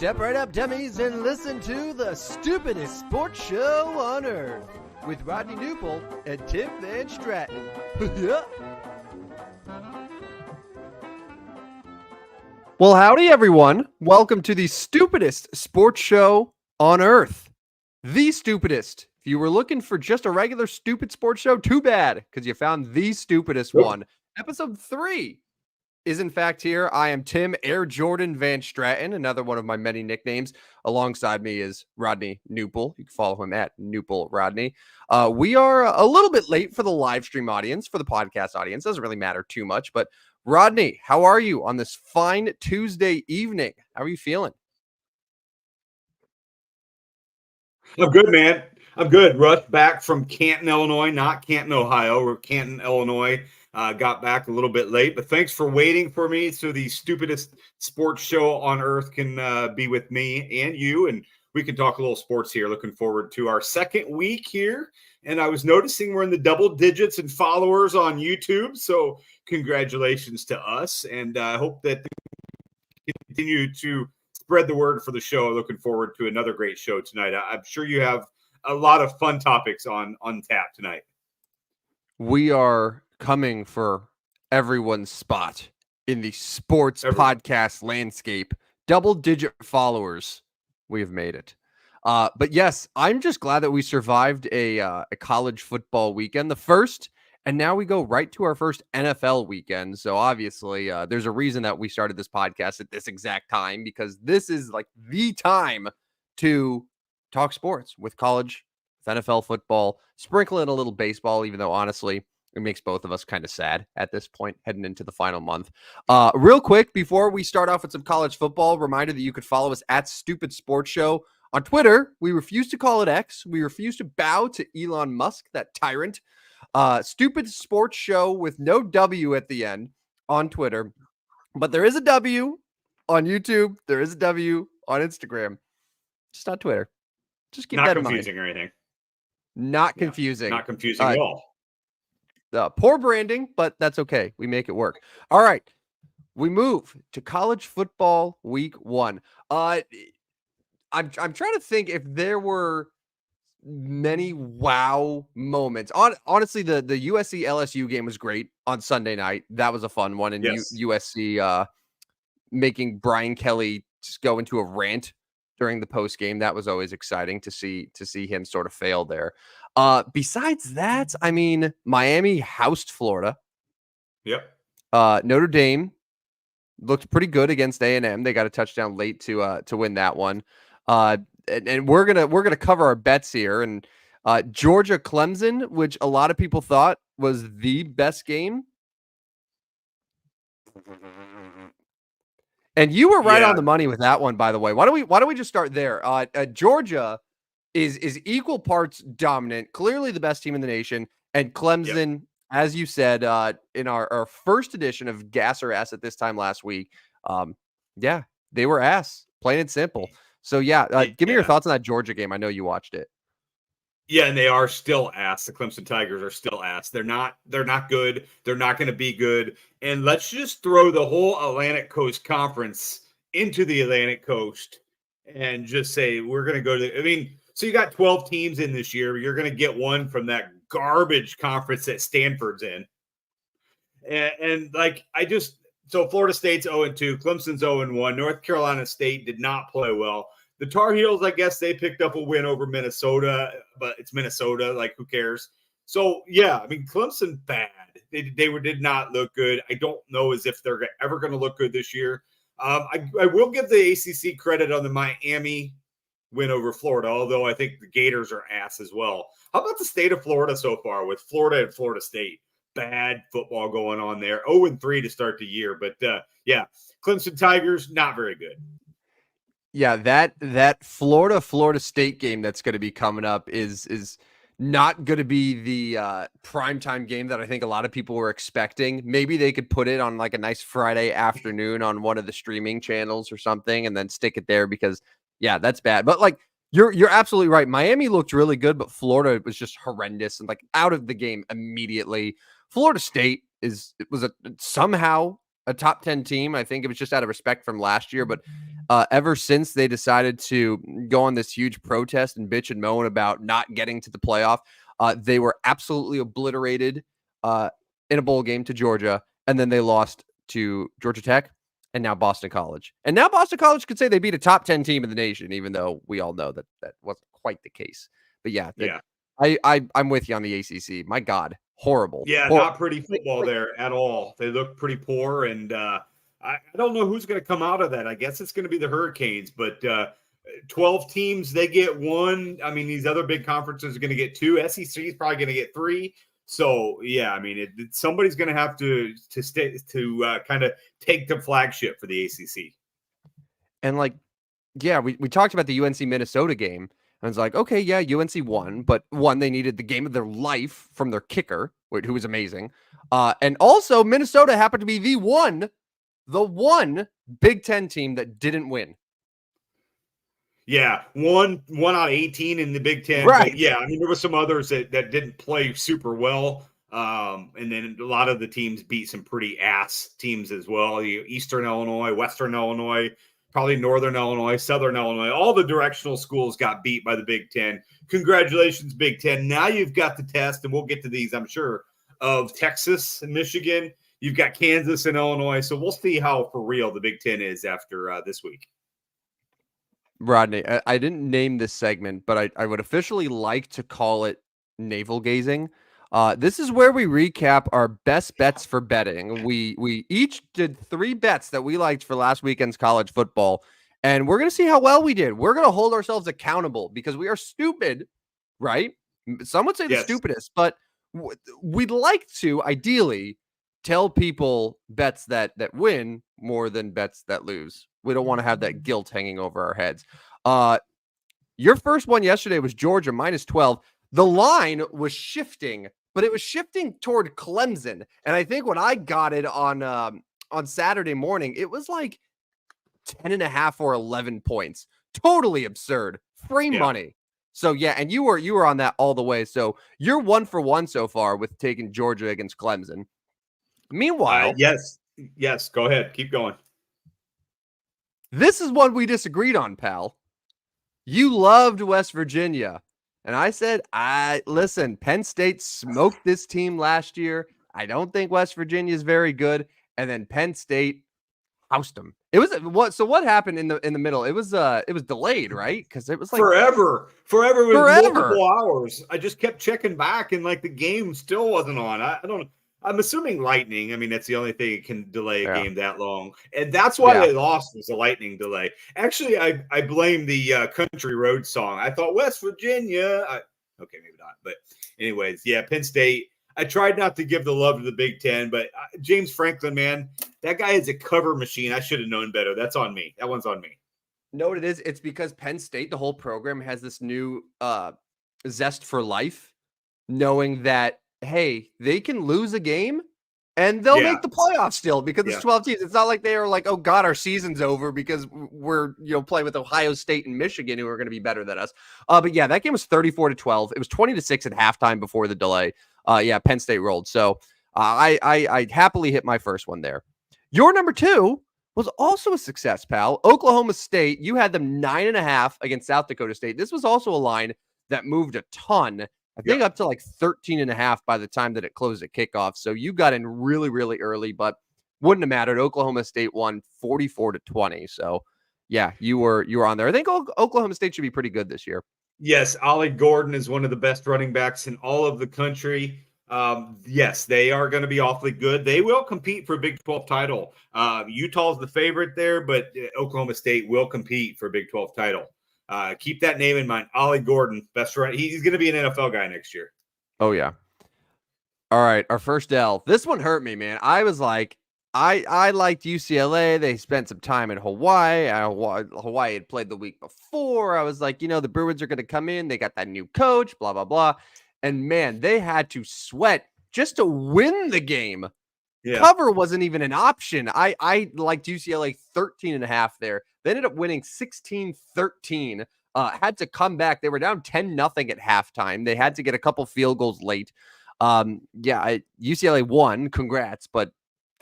Step right up, dummies, and listen to the stupidest sports show on earth with Rodney Newpol and Tim Van Stratton. Well, howdy, everyone. Welcome to the stupidest sports show on earth. The stupidest. If you were looking for just a regular stupid sports show, too bad, because you found the stupidest one. Episode 3 is in fact here. I am Tim Air Jordan Van Stratton, another one of my many nicknames. Alongside me is Rodney Newpol. You can follow him at Newpol Rodney. We are a little bit late for the live stream audience, for the podcast audience. Doesn't really matter too much, but Rodney, how are you on this fine Tuesday evening? How are you feeling? I'm good, man. I'm good. Rushed back from Canton, Illinois, not Canton, Ohio. We're Canton, Illinois. Got back a little bit late, but thanks for waiting for me so the stupidest sports show on earth can be with me and you, and we can talk a little sports here. Looking forward to our second week here, and I was noticing we're in the double digits in followers on YouTube, so congratulations to us, and I hope that we continue to spread the word for the show. Looking forward to another great show tonight. I'm sure you have a lot of fun topics on tap tonight. We are coming for everyone's spot in the sports podcast landscape. Double-digit followers. We have made it. But yes, I'm just glad that we survived a college football weekend, the first, and now we go right to our first NFL weekend. So obviously, there's a reason that we started this podcast at this exact time, because this is like the time to talk sports with college, with NFL football, sprinkle in a little baseball, even though honestly, it makes both of us kind of sad at this point, heading into the final month. Real quick, before we start off with some college football, reminder that you could follow us at Stupid Sports Show on Twitter. We refuse to call it X. We refuse to bow to Elon Musk, that tyrant. Stupid Sports Show with no W at the end on Twitter. But there is a W on YouTube. There is a W on Instagram. Just not Twitter. Just keep that in mind. Not confusing or anything. Not confusing. Not confusing at all. Poor branding, but that's okay. We make it work. All right. We move to college football week 1. I'm trying to think if there were many wow moments. Honestly, the USC LSU game was great on Sunday night. That was a fun one. And yes. USC making Brian Kelly just go into a rant during the post game. That was always exciting to see him sort of fail there. Besides that, I mean, Miami housed Florida. Yep. Notre Dame looked pretty good against A&M. They got a touchdown late to win that one. And we're gonna cover our bets here. And Georgia Clemson, which a lot of people thought was the best game. And you were right on the money with that one, by the way. Why don't we just start there? Georgia is equal parts dominant, clearly the best team in the nation, and Clemson, as you said, in our first edition of Gas or Ass at this time last week, they were ass, plain and simple. So give me your thoughts on that Georgia game. I know you watched it. Yeah, and they are still ass. The Clemson Tigers are still ass. They're not good. They're not going to be good. And let's just throw the whole Atlantic Coast Conference into the Atlantic Coast and just say we're going to go to so you got 12 teams in this year. You're going to get one from that garbage conference that Stanford's in. So Florida State's 0-2, Clemson's 0-1. North Carolina State did not play well. The Tar Heels, I guess they picked up a win over Minnesota, but it's Minnesota. Like, who cares? So, Clemson bad. They did not look good. I don't know as if they're ever going to look good this year. I will give the ACC credit on the Miami win over Florida, although I think the Gators are ass as well. How about the state of Florida so far with Florida and Florida State? Bad football going on there. 0-3 to start the year. But, Clemson Tigers, not very good. Yeah, that Florida State game that's going to be coming up is not going to be the primetime game that I think a lot of people were expecting. Maybe they could put it on like a nice Friday afternoon on one of the streaming channels or something and then stick it there because, that's bad. But like you're absolutely right. Miami looked really good, but Florida was just horrendous and like out of the game immediately. Florida State somehow a top 10 team. I think it was just out of respect from last year, but ever since they decided to go on this huge protest and bitch and moan about not getting to the playoff, they were absolutely obliterated in a bowl game to Georgia, and then they lost to Georgia Tech and now Boston College. And now Boston College could say they beat a top 10 team in the nation, even though we all know that that wasn't quite the case. But yeah, I'm with you on the ACC. My God, horrible. Yeah, horrible. not pretty football there at all. They look pretty poor, and I don't know who's going to come out of that. I guess it's going to be the Hurricanes, but 12 teams, they get one. I mean, these other big conferences are going to get two. SEC is probably going to get three. So yeah, I mean, somebody's going to have to stay to kind of take the flagship for the ACC. And like, yeah, we talked about the UNC Minnesota game. And it's like, okay, yeah, UNC won, but one, they needed the game of their life from their kicker, who was amazing. And also Minnesota happened to be the one Big Ten team that didn't win. Yeah, one out of 18 in the Big Ten. Right. But yeah, I mean, there were some others that didn't play super well. And then a lot of the teams beat some pretty ass teams as well. Eastern Illinois, Western Illinois, probably Northern Illinois, Southern Illinois. All the directional schools got beat by the Big Ten. Congratulations, Big Ten. Now you've got the test, and we'll get to these, I'm sure, of Texas and Michigan. You've got Kansas and Illinois. So we'll see how for real the Big Ten is after this week. Rodney, I didn't name this segment, but I would officially like to call it navel gazing. This is where we recap our best bets for betting. We each did 3 bets that we liked for last weekend's college football, and we're going to see how well we did. We're going to hold ourselves accountable because we are stupid, right? Some would say the stupidest, but we'd like to ideally tell people bets that win more than bets that lose. We don't want to have that guilt hanging over our heads. Your first one yesterday was Georgia -12. The line was shifting, but it was shifting toward Clemson. And I think when I got it on Saturday morning, it was like 10.5 or 11 points. Totally absurd. Free money. So yeah, and you were on that all the way. So you're 1 for 1 so far with taking Georgia against Clemson. Meanwhile, yes, go ahead. Keep going. This is one we disagreed on, pal. You loved West Virginia. And I said, listen, Penn State smoked this team last year. I don't think West Virginia is very good. And then Penn State housed them. It was what happened in the middle? It was delayed, right? Because it was like forever with multiple hours. I just kept checking back, and like the game still wasn't on. I don't. I'm assuming lightning. I mean, that's the only thing that can delay a game that long. And that's why they lost, was a lightning delay. Actually, I blame the Country Road song. I thought West Virginia. Okay, maybe not. But anyways, yeah, Penn State. I tried not to give the love to the Big Ten, but James Franklin, man, that guy is a cover machine. I should have known better. That's on me. That one's on me. No, what it is? It's because Penn State, the whole program, has this new zest for life, knowing that, hey, they can lose a game and they'll make the playoffs still because it's 12 teams. It's not like they are like, oh God, our season's over because we're playing with Ohio State and Michigan who are going to be better than us. But yeah, that game was 34-12. It was 20-6 at halftime before the delay. Penn State rolled. So I happily hit my first one there. Your number 2 was also a success, pal. Oklahoma State. You had them 9.5 against South Dakota State. This was also a line that moved a ton. I think up to like 13.5 by the time that it closed at kickoff. So you got in really, really early, but wouldn't have mattered. Oklahoma State won 44-20. So yeah, you were on there. I think Oklahoma State should be pretty good this year. Yes, Ollie Gordon is one of the best running backs in all of the country. Yes, they are going to be awfully good. They will compete for a Big 12 title. Utah's the favorite there, but Oklahoma State will compete for a Big 12 title. Keep that name in mind. Ollie Gordon, best runner. He's going to be an NFL guy next year. Oh, yeah. All right, our first L. This one hurt me, man. I was like, I liked UCLA. They spent some time in Hawaii. Hawaii had played the week before. I was like, the Bruins are going to come in. They got that new coach, blah, blah, blah. And, man, they had to sweat just to win the game. Yeah. Cover wasn't even an option. I liked UCLA 13.5 there. They ended up winning 16-13. Had to come back. They were down 10-0 at halftime. They had to get a couple field goals late. UCLA won. Congrats, but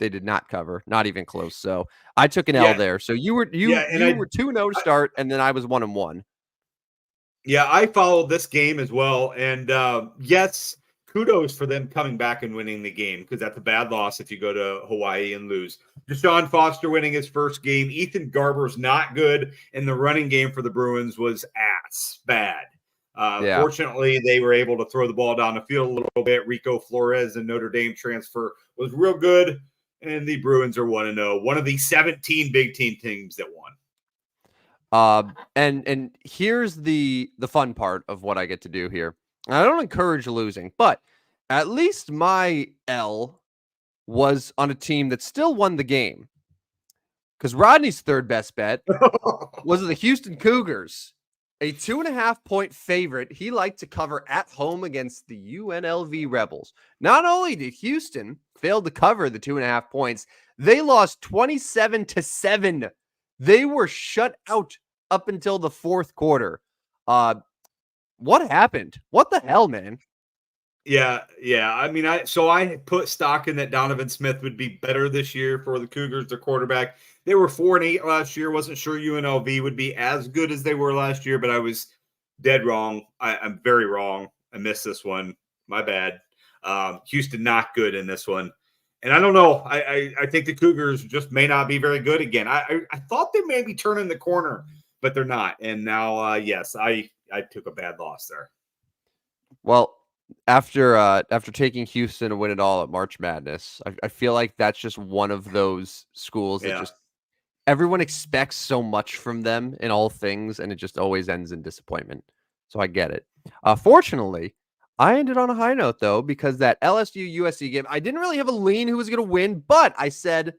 They did not cover, not even close. So I took an L Yeah, there. So you were and you were 2-0 to start, and then I was 1-1. yeah, I followed this game as well, and yes, kudos for them coming back and winning the game because that's a bad loss if you go to Hawaii and lose. Deshaun Foster winning his first game. Ethan Garber's not good, and the running game for the Bruins was ass bad. Yeah. Fortunately, they were able to throw the ball down the field a little bit. Rico Flores and Notre Dame transfer was real good, and the Bruins are 1-0, one of the 17 Big Ten teams that won. And here's the fun part of what I get to do here. I don't encourage losing, but at least my L was on a team that still won the game. Because Rodney's third best bet was the Houston Cougars, a 2.5-point favorite. He liked to cover at home against the UNLV Rebels. Not only did Houston fail to cover the 2.5 points, they lost 27-7. They were shut out up until the fourth quarter. What happened? What the hell, man? Yeah. I mean, I put stock in that Donovan Smith would be better this year for the Cougars, their quarterback. They were 4-8 last year. Wasn't sure UNLV would be as good as they were last year, but I was dead wrong. I'm very wrong. I missed this one. My bad. Houston not good in this one. And I don't know. I think the Cougars just may not be very good again. I thought they may be turning the corner, but they're not. And now, yes, I took a bad loss there. Well, after taking Houston to win it all at March Madness, I feel like that's just one of those schools that just everyone expects so much from them in all things, and it just always ends in disappointment. So I get it. Fortunately, I ended on a high note, though, because that LSU USC game, I didn't really have a lean who was going to win, but I said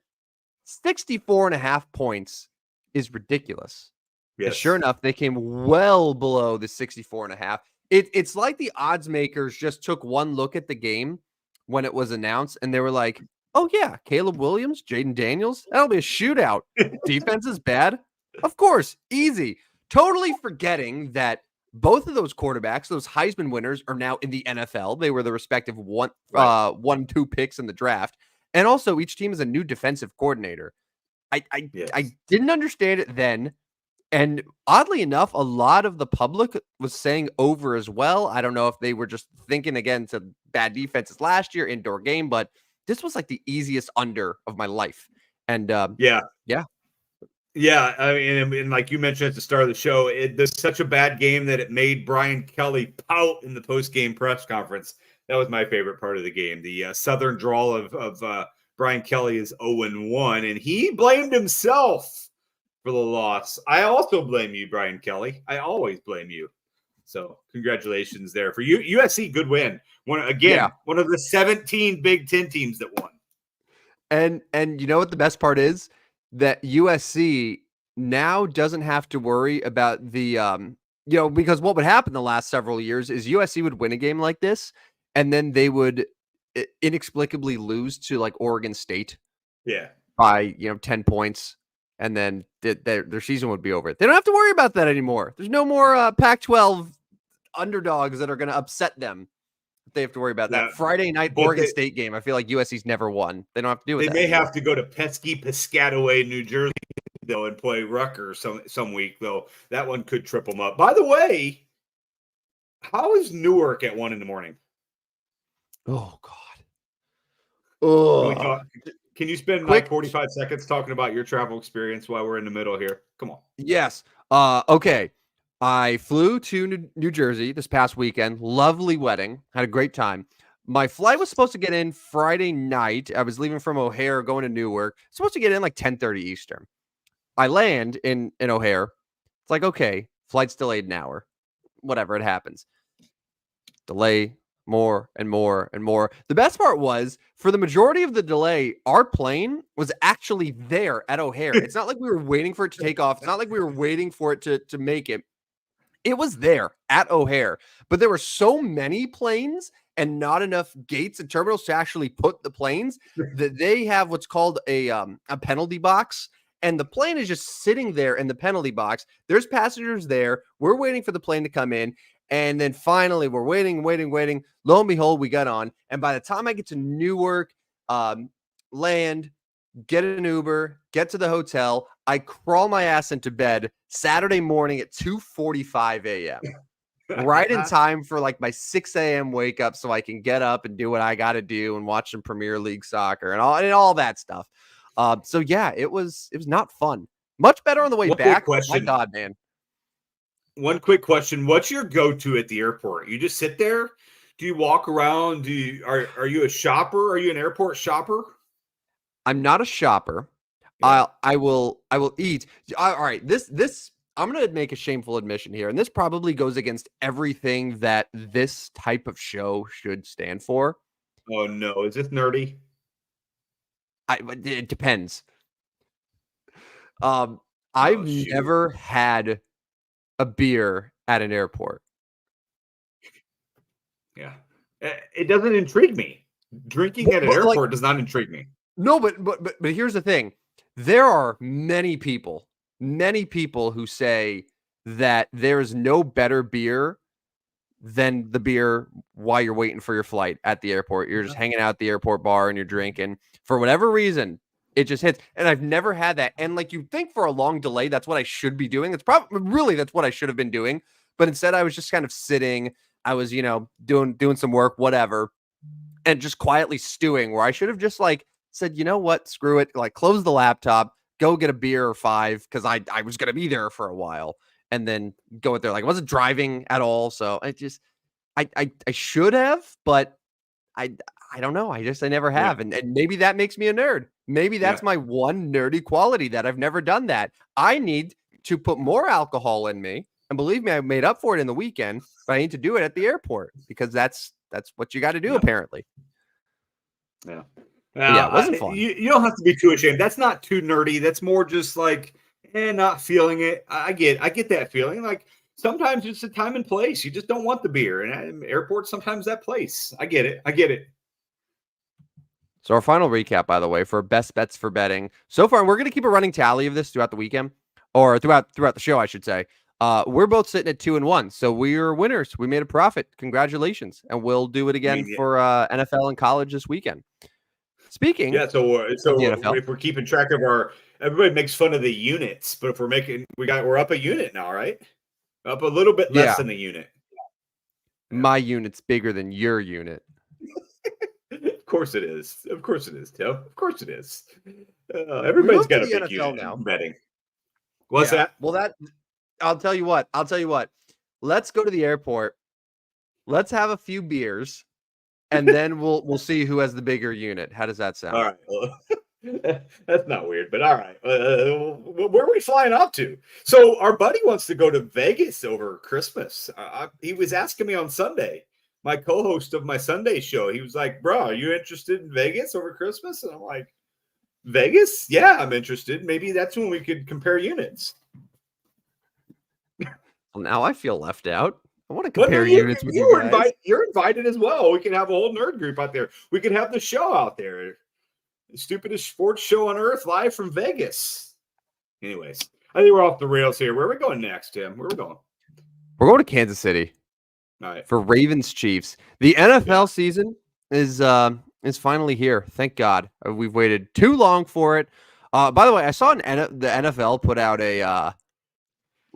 64.5 points is ridiculous. Yes. And sure enough, they came well below the 64.5. It's like the odds makers just took one look at the game when it was announced, and they were like, oh, yeah, Caleb Williams, Jaden Daniels, that'll be a shootout. Defense is bad. Of course, easy. Totally forgetting that both of those quarterbacks, those Heisman winners, are now in the NFL. They were the respective 1-2 picks in the draft. And also, each team is a new defensive coordinator. I didn't understand it then. And oddly enough, a lot of the public was saying over as well. I don't know if they were just thinking again to bad defenses last year, indoor game, but this was like the easiest under of my life. And Yeah. I mean, and like you mentioned at the start of the show, there's such a bad game that it made Brian Kelly pout in the post-game press conference. That was my favorite part of the game. The Southern drawl of Brian Kelly is 0-1, and he blamed himself for the loss. I also blame you, Brian Kelly. I always blame you. So congratulations there for you. USC, good win. One of the 17 Big Ten teams that won. And you know what the best part is? That USC now doesn't have to worry about the because what would happen the last several years is USC would win a game like this, and then they would inexplicably lose to like Oregon State. Yeah. By 10 points. And then their season would be over. They don't have to worry about that anymore. There's no more Pac-12 underdogs that are going to upset them. They have to worry about that Friday night Oregon State game. I feel like USC's never won. They don't have to do it. They may have to go to Piscataway, New Jersey, though, and play Rutgers some week, though. That one could trip them up. By the way, how is Newark at 1 a.m? Oh God. Oh. Can you spend like 45 seconds talking about your travel experience while we're in the middle here? Come on. Yes. Okay. I flew to New Jersey this past weekend. Lovely wedding. Had a great time. My flight was supposed to get in Friday night. I was leaving from O'Hare going to Newark. Supposed to get in like 10:30 Eastern. I land in O'Hare. It's like, okay, flight's delayed an hour. Whatever, it happens. Delay. More and more and more. The best part was, for the majority of the delay, our plane was actually there at O'Hare. It's not like we were waiting for it to take off. It's not like we were waiting for it to make it. It was there at O'Hare, but there were so many planes and not enough gates and terminals to actually put the planes that they have what's called a penalty box. And the plane is just sitting there in the penalty box. There's passengers there. We're waiting for the plane to come in. And then finally, we're waiting. Lo and behold, we got on. And by the time I get to Newark, land, get an Uber, get to the hotel. I crawl my ass into bed Saturday morning at 2:45 a.m. right in time for like my 6 a.m. wake up so I can get up and do what I got to do and watch some Premier League soccer and all that stuff. So yeah, it was not fun. Much better on the way One quick back. My question. God, man. One quick question. What's your go-to at the airport? You just sit there? Do you walk around? Are you a shopper? Are you an airport shopper? I'm not a shopper. Yeah. I will eat. All right, this I'm going to make a shameful admission here, and this probably goes against everything that this type of show should stand for. Oh no, is this nerdy? It depends. I've Shoot. never had a beer at an airport. Yeah. It doesn't intrigue me. Drinking at an airport does not intrigue me. No, but here's the thing. There are many people who say that there is no better beer than the beer while you're waiting for your flight at the airport. You're just hanging out at the airport bar and you're drinking. For whatever reason, it just hits. And I've never had that. And like, you think for a long delay, that's what I should be doing. It's probably really that's what I should have been doing. But instead, I was just kind of sitting. I was, doing some work, whatever, and just quietly stewing, where I should have just like said, you know what, screw it, like close the laptop, go get a beer or 5, because I was gonna be there for a while, and then go with there. Like, I wasn't driving at all, so I should have, but I don't know. I never have, Yeah. and maybe that makes me a nerd. Maybe that's my one nerdy quality, that I've never done that. I need to put more alcohol in me, and believe me, I made up for it in the weekend, but I need to do it at the airport, because that's what you got to do, apparently. Yeah. Yeah, it wasn't fun. You don't have to be too ashamed. That's not too nerdy. That's more just like, not feeling it. I get that feeling. Like, sometimes it's a time and place. You just don't want the beer. And airports, sometimes that place. I get it. So our final recap, by the way, for best bets for betting so far, and we're going to keep a running tally of this throughout the weekend, or throughout the show, I should say. We're both sitting at 2-1, so we're winners. We made a profit. Congratulations, and we'll do it again for NFL and college this weekend. Speaking, so of the NFL, if we're keeping track of everybody makes fun of the units, but if we're up a unit now, right? Up a little bit less than a unit. My unit's bigger than your unit. Of course it is, Tim. Of course it is. Everybody's got a big unit now. Betting. What's that? Well, I'll tell you what. Let's go to the airport. Let's have a few beers, and then we'll see who has the bigger unit. How does that sound? All right. Well, that's not weird, but all right. Where are we flying off to? So our buddy wants to go to Vegas over Christmas. He was asking me on Sunday, my co-host of my Sunday show. He was like, "Bro, are you interested in Vegas over Christmas?" And I'm like, "Vegas? Yeah, I'm interested. Maybe that's when we could compare units." Well, now I feel left out. I want to compare units with you guys. You're invited as well. We can have a whole nerd group out there. We can have the show out there. The stupidest sports show on earth, live from Vegas. Anyways, I think we're off the rails here. Where are we going next, Tim? Where are we going? We're going to Kansas City. All right. For Ravens Chiefs. The NFL season is finally here. Thank God. We've waited too long for it. By the way, I saw the NFL put out a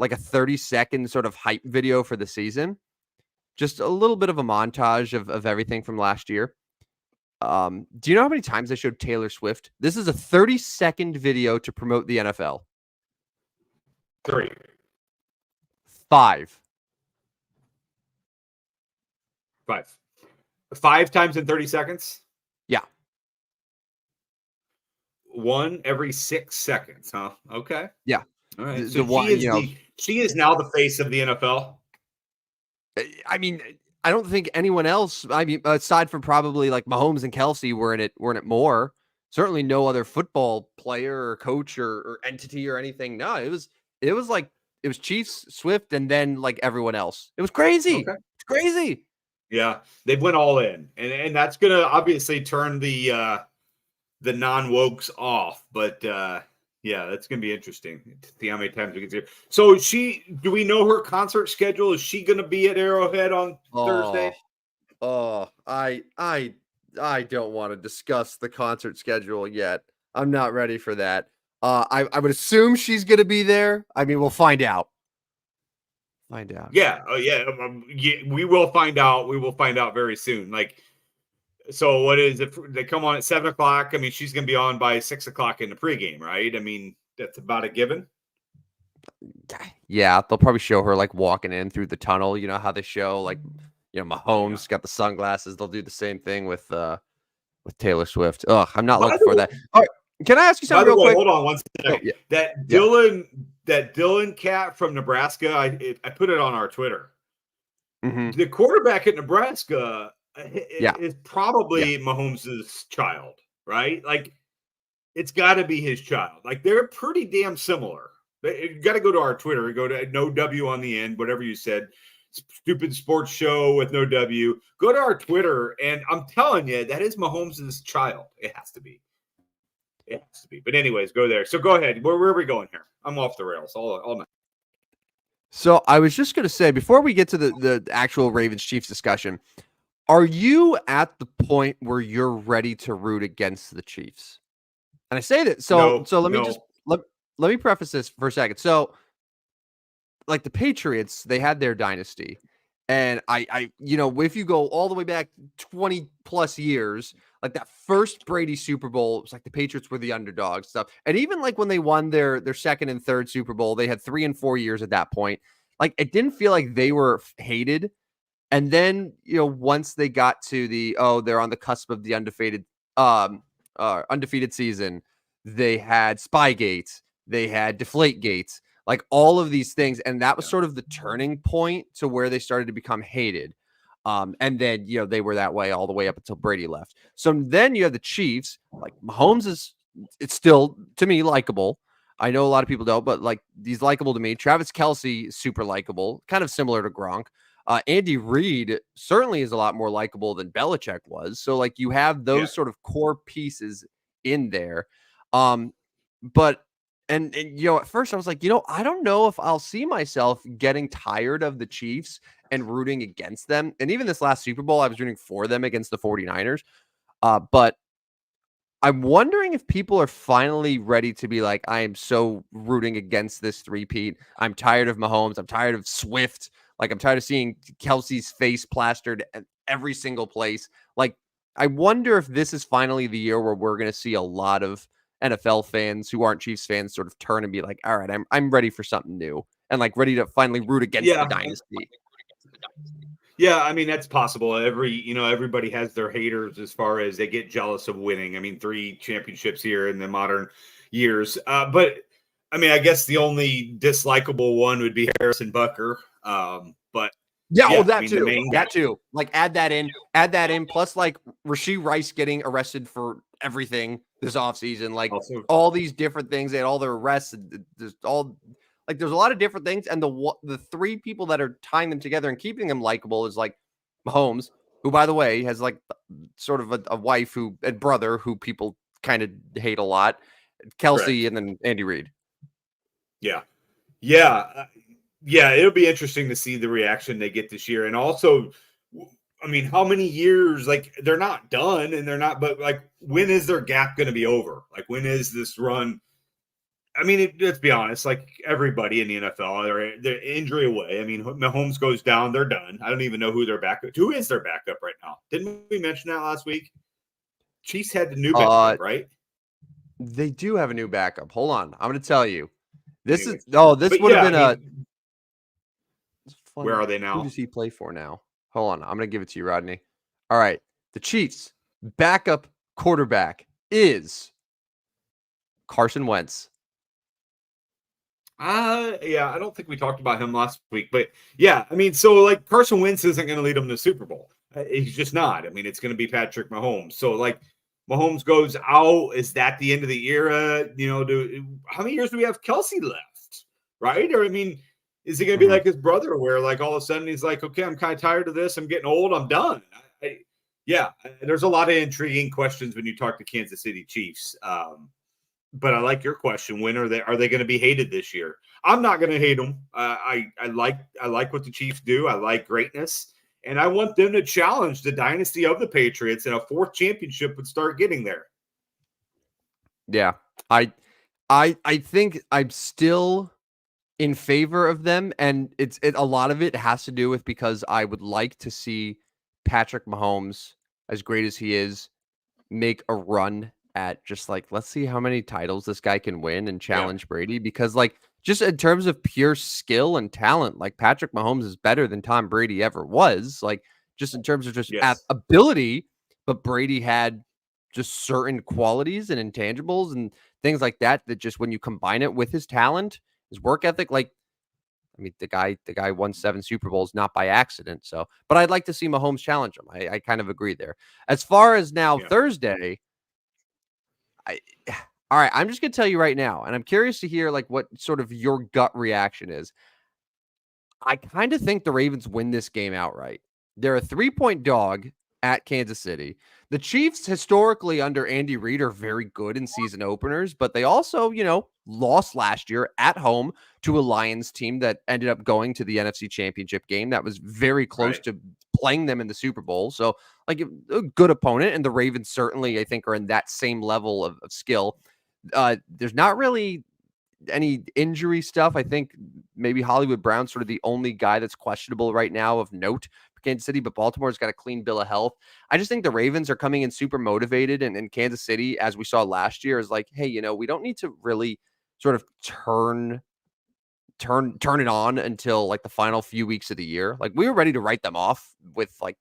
30-second sort of hype video for the season. Just a little bit of a montage of everything from last year. Do you know how many times they showed Taylor Swift? This is a 30-second video to promote the NFL. 3. 5. 5 times in 30 seconds? Yeah. 1 every 6 seconds, huh? Okay. Yeah. All right. So she is now the face of the NFL. I mean, I don't think anyone else, aside from probably like Mahomes and Kelsey, were in it more. Certainly no other football player or coach or entity or anything. No, it was Chiefs, Swift, and then like everyone else. It was crazy. Okay. It's crazy. Yeah, they went all in, and that's gonna obviously turn the non-wokes off. But yeah, that's gonna be interesting to see how many times we can see her. So do we know her concert schedule? Is she gonna be at Arrowhead on Thursday? Oh, I don't want to discuss the concert schedule yet. I'm not ready for that. I would assume she's going to be there. I mean, we'll find out. Find out. Yeah. Oh, yeah. Yeah. We will find out. We will find out very soon. Like, so what is it? They come on at 7:00. I mean, she's going to be on by 6:00 in the pregame, right? I mean, that's about a given. Yeah, they'll probably show her like walking in through the tunnel. You know how they show like, Mahomes got the sunglasses. They'll do the same thing with Taylor Swift. Ugh, I'm not looking for that. All right, can I ask you By something the real way, quick? hold on one second. Oh, yeah. That Dylan cat from Nebraska, I put it on our Twitter. Mm-hmm. The quarterback at Nebraska Yeah. is probably Mahomes' child, right? Like, it's got to be his child. Like, they're pretty damn similar. You got to go to our Twitter. Go to no W on the end, whatever you said. Stupid sports show with no W. Go to our Twitter, and I'm telling you, that is Mahomes' child. It has to be. It has to be. But anyways, go there. So go ahead. Where are we going here? I'm off the rails all night. So I was just going to say, before we get to the actual Ravens Chiefs discussion, are you at the point where you're ready to root against the Chiefs? And I say that so let me just let me preface this for a second. So, like the Patriots, they had their dynasty. And if you go all the way back 20 plus years, like that first Brady Super Bowl, it was like the Patriots were the underdogs stuff. And even like when they won their second and third Super Bowl, they had 3 and 4 years at that point. Like it didn't feel like they were hated. And then, once they got to they're on the cusp of the undefeated season, they had Spygate, they had Deflategate, like all of these things. And that was sort of the turning point to where they started to become hated. And then, they were that way all the way up until Brady left. So then you have the Chiefs, like Mahomes it's still, to me, likable. I know a lot of people don't, but like he's likable to me. Travis Kelce, super likable, kind of similar to Gronk. Andy Reid certainly is a lot more likable than Belichick was. So like you have those sort of core pieces in there. But at first I was like, I don't know if I'll see myself getting tired of the Chiefs and rooting against them. And even this last Super Bowl, I was rooting for them against the 49ers. But I'm wondering if people are finally ready to be like, I am so rooting against this three-peat. I'm tired of Mahomes. I'm tired of Swift. Like, I'm tired of seeing Kelsey's face plastered at every single place. Like, I wonder if this is finally the year where we're going to see a lot of NFL fans who aren't Chiefs fans sort of turn and be like, all right, I'm ready for something new and like ready to finally root against the dynasty. Yeah, I mean, that's possible. Everybody has their haters as far as they get jealous of winning. I mean, 3 championships here in the modern years. But I mean, I guess the only dislikable one would be Harrison Butker. That too. Like add that in. Plus like Rashee Rice getting arrested for everything this offseason. Like all these different things. They had all their arrests. There's a lot of different things. And the 3 people that are tying them together and keeping them likable is like Mahomes, who, by the way, has like sort of a wife and brother who people kind of hate a lot. Kelsey, and then Andy Reid. Yeah. It'll be interesting to see the reaction they get this year. And also, I mean, how many years, like they're not done and they're not, but like, when is their gap going to be over? Like, when is this run? I mean, let's be honest, like everybody in the NFL, they're injury away. I mean, Mahomes goes down, they're done. I don't even know who their backup. Who is their backup right now? Didn't we mention that last week? Chiefs had the new backup, right? They do have a new backup. Hold on. I'm going to tell you. This would have been where are they now? Who does he play for now? Hold on. I'm going to give it to you, Rodney. All right. The Chiefs' backup quarterback is Carson Wentz. I don't think we talked about him last week, but yeah, I mean, so like Carson Wentz isn't going to lead them to the Super Bowl. He's just not. I mean, it's going to be Patrick Mahomes. So like Mahomes goes out. Is that the end of the era? How many years do we have Kelsey left? Right? Or I mean, is he going to be like his brother, where like all of a sudden he's like, okay, I'm kind of tired of this. I'm getting old. I'm done. There's a lot of intriguing questions when you talk to Kansas City Chiefs. But I like your question. When are they going to be hated this year? I'm not going to hate them. I like what the Chiefs do. I like greatness. And I want them to challenge the dynasty of the Patriots, and a fourth championship would start getting there. Yeah. I think I'm still in favor of them, and a lot of it has to do with because I would like to see Patrick Mahomes, as great as he is, make a run at just like, let's see how many titles this guy can win and challenge Brady, because like just in terms of pure skill and talent, like Patrick Mahomes is better than Tom Brady ever was, like just in terms of just ability, but Brady had just certain qualities and intangibles and things like that just when you combine it with his talent, his work ethic, like I mean, the guy won 7 Super Bowls not by accident. So, but I'd like to see Mahomes challenge him. I kind of agree there. As far as now Thursday, I all right, I'm just gonna tell you right now, and I'm curious to hear like what sort of your gut reaction is. I kind of think the Ravens win this game outright. They're a 3-point dog at Kansas City. The Chiefs, historically under Andy Reid, are very good in season openers, but they also, lost last year at home to a Lions team that ended up going to the NFC Championship game. That was very close to playing them in the Super Bowl. So, like, a good opponent. And the Ravens certainly, I think, are in that same level of skill. There's not really any injury stuff. I think maybe Hollywood Brown's sort of the only guy that's questionable right now of note for Kansas City, but Baltimore's got a clean bill of health. I just think the Ravens are coming in super motivated, and Kansas City, as we saw last year, is like, hey, we don't need to really sort of turn it on until like the final few weeks of the year. Like we were ready to write them off with like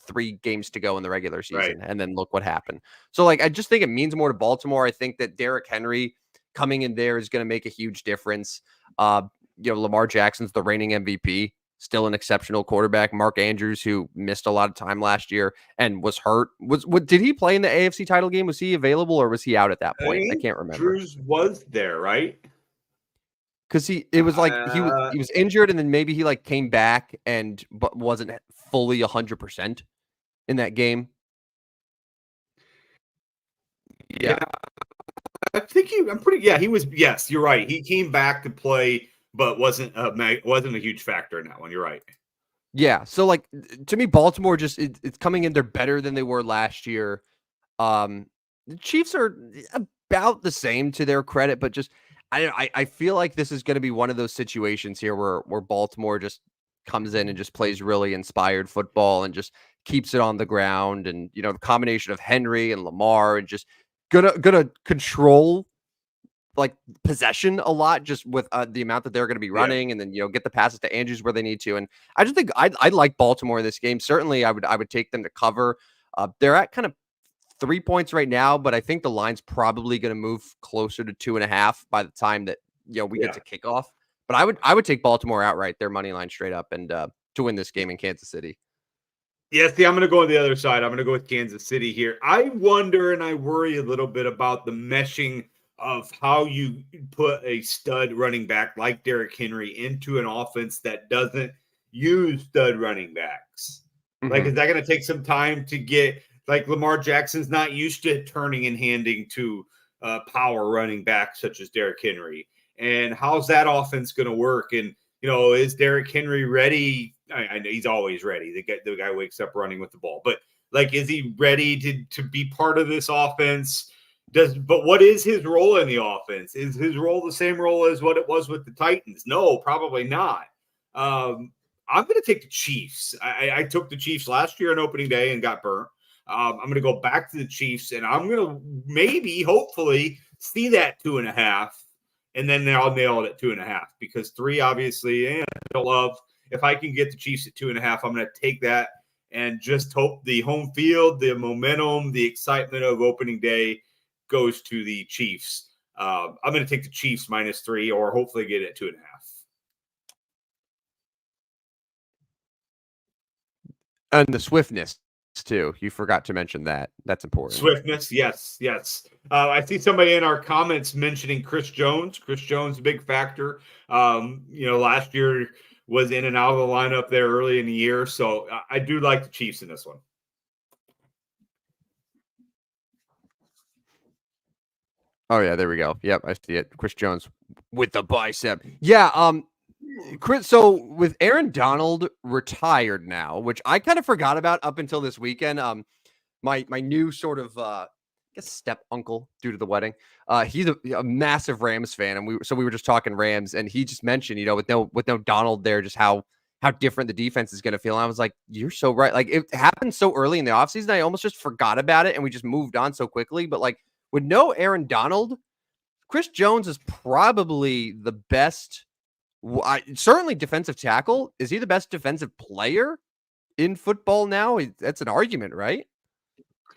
3 games to go in the regular season, and then look what happened. So like I just think it means more to Baltimore. I think that Derrick Henry coming in there is going to make a huge difference. Lamar Jackson's the reigning MVP, still an exceptional quarterback. Mark Andrews, who missed a lot of time last year and was hurt. Did he play in the AFC title game? Was he available or was he out at that point? I can't remember. Andrews was there, right? Because it was like he was injured, and then maybe he like came back but wasn't fully 100% in that game. Yeah. I think he was. Yes, you're right. He came back to play, but wasn't a huge factor in that one. You're right. Yeah. So like to me, Baltimore just it's coming in. They're better than they were last year. The Chiefs are about the same to their credit, but just I feel like this is going to be one of those situations here where Baltimore just comes in and just plays really inspired football and just keeps it on the ground, and the combination of Henry and Lamar and just gonna control like possession a lot, just with the amount that they're going to be running, and then get the passes to Andrews where they need to. And I just think I'd like Baltimore in this game. Certainly, I would take them to cover. They're at kind of 3 points right now, but I think the line's probably going to move closer to 2.5 by the time that we get to kickoff. But I would take Baltimore outright, their money line straight up, and to win this game in Kansas City. Yeah, see, I'm going to go on the other side. I'm going to go with Kansas City here. I wonder and I worry a little bit about the meshing of how you put a stud running back like Derrick Henry into an offense that doesn't use stud running backs. Mm-hmm. Like, is that going to take some time to get, like Lamar Jackson's not used to turning and handing to power running backs such as Derrick Henry. And how's that offense going to work? And, is Derrick Henry ready? I know he's always ready. The guy wakes up running with the ball, but like, is he ready to be part of this offense? But what is his role in the offense? Is his role the same role as what it was with the Titans? No, probably not. I'm going to take the Chiefs. I took the Chiefs last year on opening day and got burnt. I'm going to go back to the Chiefs, and I'm going to hopefully see that 2.5, and then I'll nail it at 2.5, because 3, obviously, I don't love. If I can get the Chiefs at 2.5, I'm going to take that and just hope the home field, the momentum, the excitement of opening day goes to the Chiefs. I'm going to take the Chiefs -3, or hopefully get it at 2.5. And the swiftness too. You forgot to mention that. That's important. Swiftness, yes. I see somebody in our comments mentioning Chris Jones. Chris Jones, a big factor. Last year was in and out of the lineup there early in the year. So I do like the Chiefs in this one. Oh yeah, there we go. Yep, I see it. Chris Jones with the bicep. Yeah, Chris, so with Aaron Donald retired now, which I kind of forgot about up until this weekend. My new sort of I guess step uncle due to the wedding. He's a massive Rams fan, and we were just talking Rams, and he just mentioned, with no Donald there, just how different the defense is going to feel. And I was like, you're so right. Like, it happened so early in the offseason, I almost just forgot about it, and we just moved on so quickly. But like, with no Aaron Donald, Chris Jones is probably the best. Certainly defensive tackle. Is he the best defensive player in football now? That's an argument, right?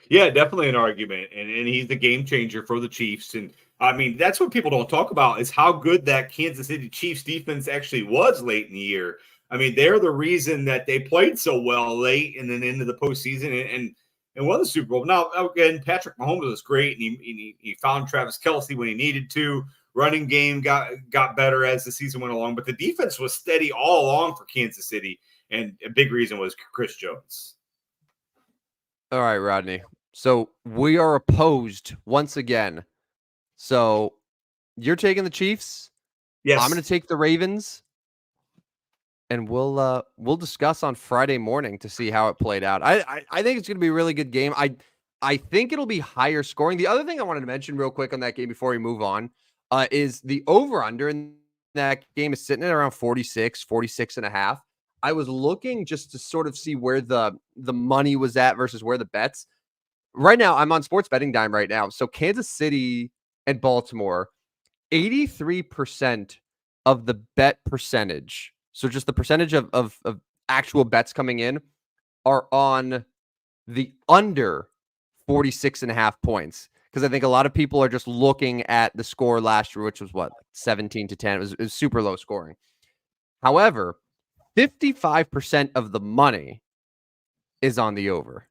Yeah, definitely an argument. And he's the game changer for the Chiefs. And I mean, that's what people don't talk about is how good that Kansas City Chiefs defense actually was late in the year. I mean, they're the reason that they played so well late and then into the postseason and won the Super Bowl. Now, again, Patrick Mahomes was great, and he found Travis Kelce when he needed to. Running game got better as the season went along, but the defense was steady all along for Kansas City, and a big reason was Chris Jones. All right, Rodney. So we are opposed once again. So you're taking the Chiefs. Yes, I'm going to take the Ravens, and we'll discuss on Friday morning to see how it played out. I think it's going to be a really good game. I think it'll be higher scoring. The other thing I wanted to mention real quick on that game before we move on is the over-under in that game is sitting at around 46 and a half. I was looking just to sort of see where the money was at versus where the bets. Right now, I'm on Sports Betting Dime right now. So Kansas City and Baltimore, 83% of the bet percentage. So just the percentage of actual bets coming in are on the under 46 and a half points. Because I think a lot of people are just looking at the score last year, which was what, 17-10. It was super low scoring. However, 55% of the money is on the over.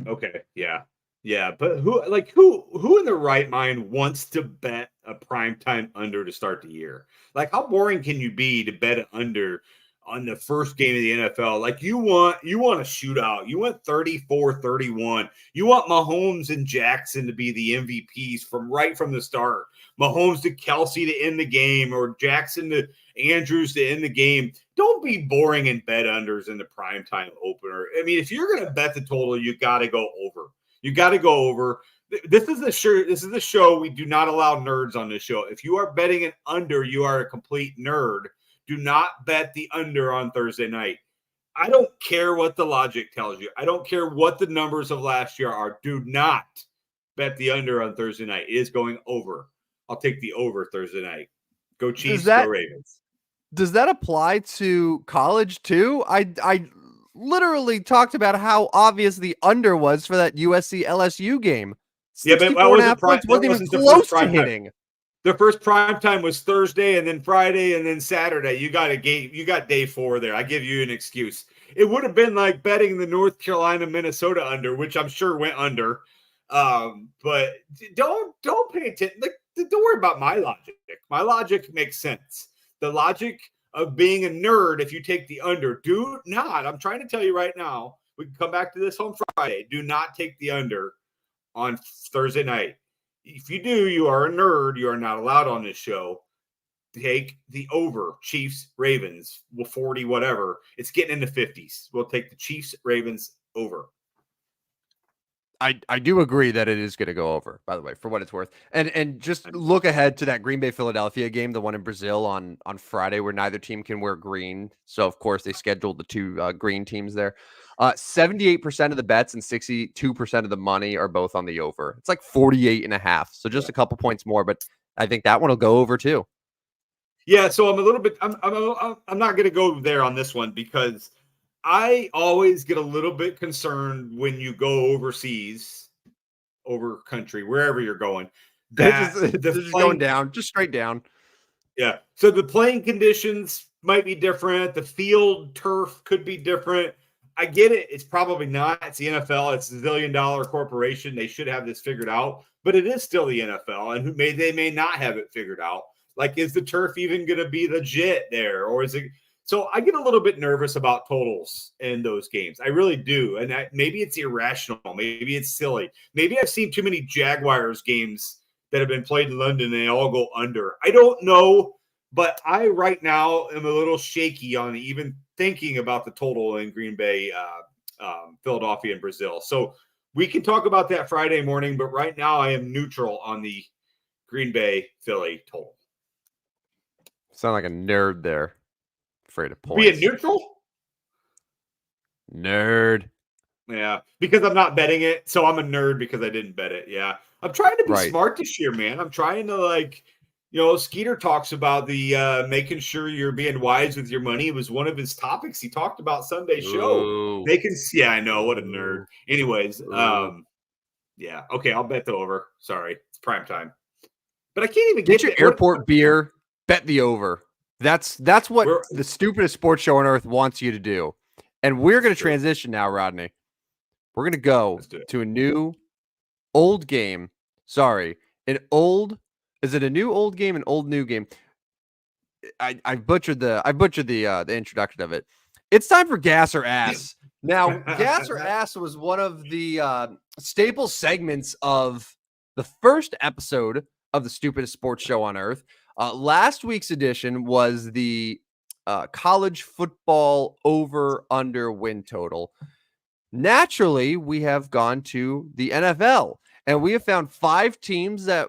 Okay, yeah, but who in their right mind wants to bet a primetime under to start the year? Like, how boring can you be to bet an under on the first game of the NFL? Like, you want a shootout. You want 34-31. You want Mahomes and Jackson to be the MVPs from the start. Mahomes to Kelce to end the game, or Jackson to Andrews to end the game. Don't be boring and bet unders in the primetime opener. I mean, if you're going to bet the total, you got to go over. You got to go over. This is the show. We do not allow nerds on this show. If you are betting an under, you are a complete nerd. Do not bet the under on Thursday night. I don't care what the logic tells you. I don't care what the numbers of last year are. Do not bet the under on Thursday night. It is going over. I'll take the over Thursday night. Go Chiefs, go Ravens. Does that apply to college too? I literally talked about how obvious the under was for that USC LSU game. 64.5 points wasn't even close to hitting. The first prime time was Thursday, and then Friday, and then Saturday. You got a game. You got day 4 there. I give you an excuse. It would have been like betting the North Carolina Minnesota under, which I'm sure went under. But don't pay attention. Like, don't worry about my logic. My logic makes sense. The logic of being a nerd, if you take the under, do not. I'm trying to tell you right now. We can come back to this on Friday. Do not take the under on Thursday night. If you do, you are a nerd. You are not allowed on this show. Take the over. Chiefs, Ravens, 40, whatever. It's getting in the 50s. We'll take the Chiefs, Ravens over. I do agree that it is going to go over, by the way, for what it's worth. And just look ahead to that Green Bay Philadelphia game, the one in Brazil on Friday, where neither team can wear green. So of course they scheduled the two green teams there. 78% of the bets and 62% of the money are both on the over. It's like 48.5. So just a couple points more, but I think that one will go over too. Yeah, so I'm a little bit. I'm not going to go there on this one because I always get a little bit concerned when you go overseas, over country, wherever you're going. That just going down, just straight down. Yeah. So the playing conditions might be different. The field turf could be different. I get it. It's probably not. It's the NFL. It's a $1 zillion corporation. They should have this figured out, but it is still the NFL, and they may not have it figured out. Like, is the turf even going to be legit there, or is it? So I get a little bit nervous about totals in those games. I really do. And maybe it's irrational. Maybe it's silly. Maybe I've seen too many Jaguars games that have been played in London and they all go under. I don't know. But I right now am a little shaky on even thinking about the total in Green Bay, Philadelphia, and Brazil. So we can talk about that Friday morning, but right now I am neutral on the Green Bay Philly total. Sound like a nerd there. Afraid of Being points. neutral? Nerd. Yeah, because I'm not betting it. So I'm a nerd because I didn't bet it. Yeah. I'm trying to be Right. smart this year, man. I'm trying to Skeeter talks about the making sure you're being wise with your money. It was one of his topics he talked about Sunday show. Ooh. Yeah, I know, what a nerd. Anyways, Ooh. yeah, okay, I'll bet the over. Sorry, it's prime time. But I can't even Get your airport beer, bet the over. That's what the stupidest sports show on earth wants you to do. And we're going to transition now, Rodney. We're going to go to a new old game. Sorry, is it a new old game, an old new game? I butchered the introduction of it. It's time for Gas or Ass. Now, Gas or Ass was one of the staple segments of the first episode of the stupidest sports show on earth. Last week's edition was the college football over/under win total. Naturally, we have gone to the NFL, and we have found 5 teams that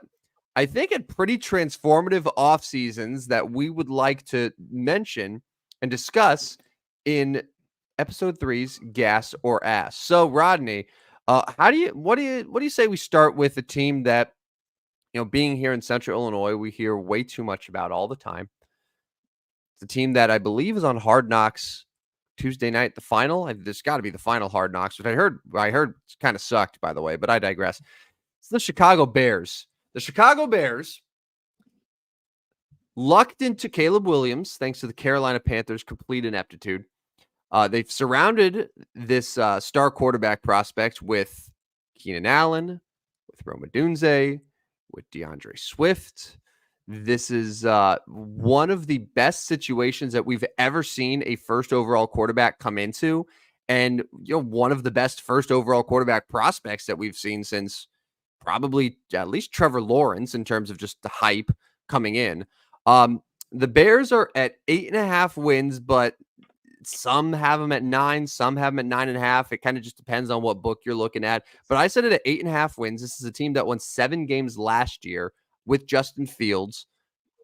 I think had pretty transformative off seasons that we would like to mention and discuss in episode 3's Gas or Ass. So, Rodney, what do you say we start with a team that, being here in Central Illinois, we hear way too much about all the time. It's a team that I believe is on Hard Knocks Tuesday night, the final. There's got to be the final Hard Knocks, which I heard kind of sucked, by the way, but I digress. It's the Chicago Bears. The Chicago Bears lucked into Caleb Williams thanks to the Carolina Panthers' complete ineptitude. They've surrounded this star quarterback prospect with Keenan Allen, with Rome Odunze, with DeAndre Swift. This is one of the best situations that we've ever seen a first overall quarterback come into, and one of the best first overall quarterback prospects that we've seen since probably at least Trevor Lawrence in terms of just the hype coming in. The Bears are at 8.5 wins, but some have them at 9, some have them at 9.5. It kind of just depends on what book you're looking at. But I said it at 8.5 wins. This is a team that won 7 games last year with Justin Fields.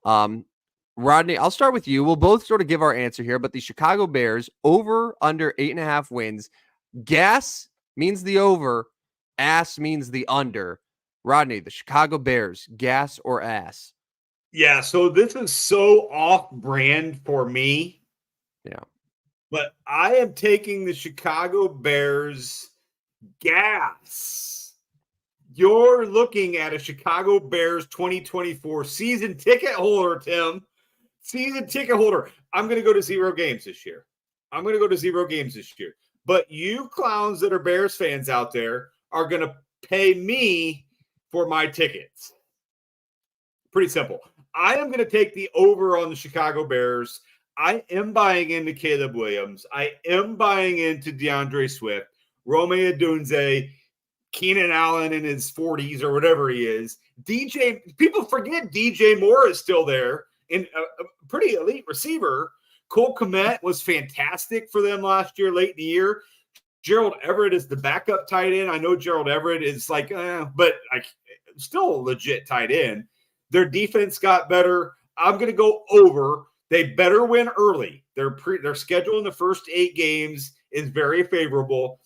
Rodney, I'll start with you. We'll both sort of give our answer here, but the Chicago Bears over under 8.5 wins. Gas means the over, ass means the under. Rodney, the Chicago Bears, gas or ass? Yeah, so this is so off-brand for me. Yeah. But I am taking the Chicago Bears gas. You're looking at a Chicago Bears 2024 season ticket holder, Tim. Season ticket holder. I'm going to go to 0 games this year. But you clowns that are Bears fans out there are going to pay me for my tickets. Pretty simple. I am going to take the over on the Chicago Bears. I am buying into Caleb Williams. I am buying into DeAndre Swift, Rome Odunze, Keenan Allen in his 40s or whatever he is. People forget DJ Moore is still there, and a pretty elite receiver. Cole Kmet was fantastic for them last year, late in the year. Gerald Everett is the backup tight end. I know Gerald Everett is but still a legit tight end. Their defense got better. I'm going to go over. They better win early. Their schedule in the first 8 games is very favorable.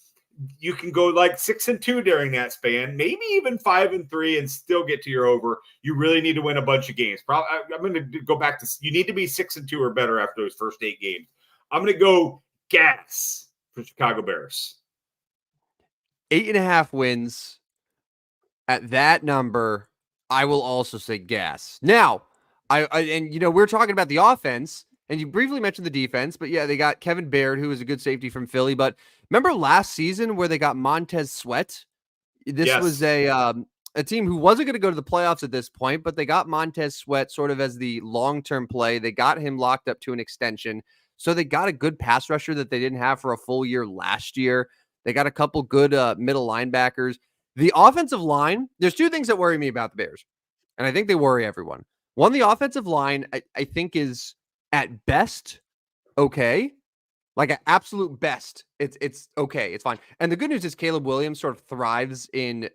You can go like 6-2 during that span, maybe even 5-3, and still get to your over. You really need to win a bunch of games. I'm going to go back to you need to be 6-2 or better after those first 8 games. I'm going to go gas for Chicago Bears. 8.5 wins. At that number, I will also say gas. Now, we're talking about the offense, and you briefly mentioned the defense, but yeah, they got Kevin Baird, who is a good safety from Philly. But remember last season where they got Montez Sweat? This was a team who wasn't going to go to the playoffs at this point, but they got Montez Sweat sort of as the long-term play. They got him locked up to an extension. So they got a good pass rusher that they didn't have for a full year last year. They got a couple good middle linebackers. The offensive line, there's 2 things that worry me about the Bears, and I think they worry everyone. One, the offensive line, I think is at best okay. Like at absolute best, it's okay. It's fine. And the good news is Caleb Williams sort of thrives in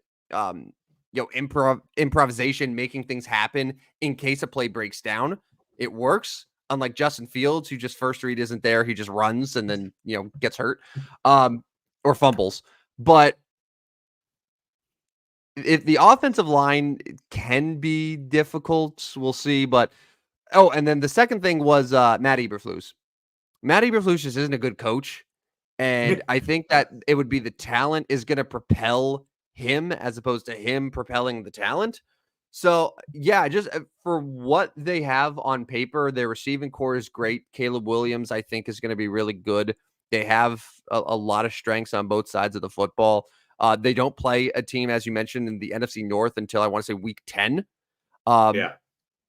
improvisation, making things happen in case a play breaks down. It works. Unlike Justin Fields, who just first read isn't there, he just runs and then gets hurt or fumbles. But if the offensive line can be difficult, we'll see. But and then the second thing was Matt Eberflus. Matt Eberflus just isn't a good coach. And I think that it would be the talent is going to propel him as opposed to him propelling the talent. So, yeah, just for what they have on paper, their receiving core is great. Caleb Williams, I think, is going to be really good. They have a lot of strengths on both sides of the football. They don't play a team, as you mentioned, in the NFC North until I want to say week 10. Yeah.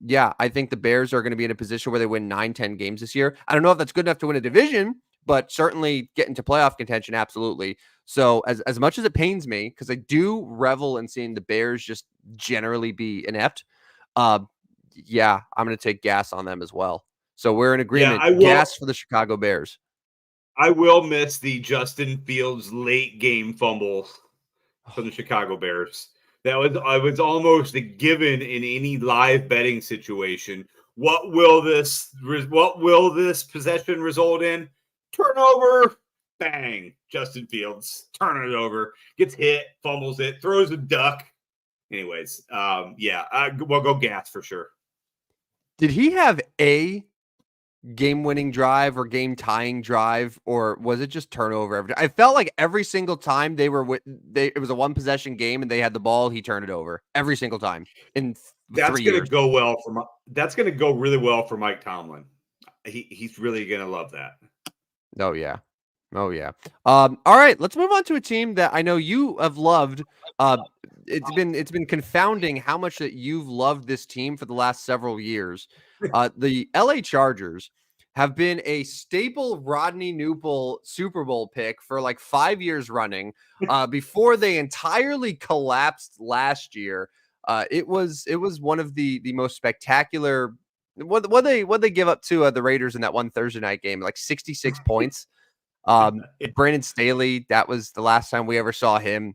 Yeah, I think the Bears are going to be in a position where they win 9-10 games this year. I don't know if that's good enough to win a division, but certainly get into playoff contention, absolutely. So as much as it pains me, because I do revel in seeing the Bears just generally be inept, yeah, I'm going to take gas on them as well. So we're in agreement. I will. Gas for the Chicago Bears. I will miss the Justin Fields late game fumble from the Chicago Bears. I was almost a given in any live betting situation. What will this possession result in? Turnover. Bang. Justin Fields turn it over, gets hit, fumbles it, throws a duck. Anyways, we'll go gas for sure. Did he have a game-winning drive or game-tying drive, or was it just turnover? I felt like every single time it was a one-possession game and they had the ball, he turned it over every single time in 3 years. That's going to go really well for Mike Tomlin. He's really going to love that. Oh yeah. All right, let's move on to a team that I know you have loved. It's been confounding how much that you've loved this team for the last several years. The LA Chargers have been a staple Rodney Newpel Super Bowl pick for like 5 years running. Before they entirely collapsed last year, it was one of the most spectacular. What they give up to the Raiders in that one Thursday night game, like 66 points. Brandon Staley, that was the last time we ever saw him,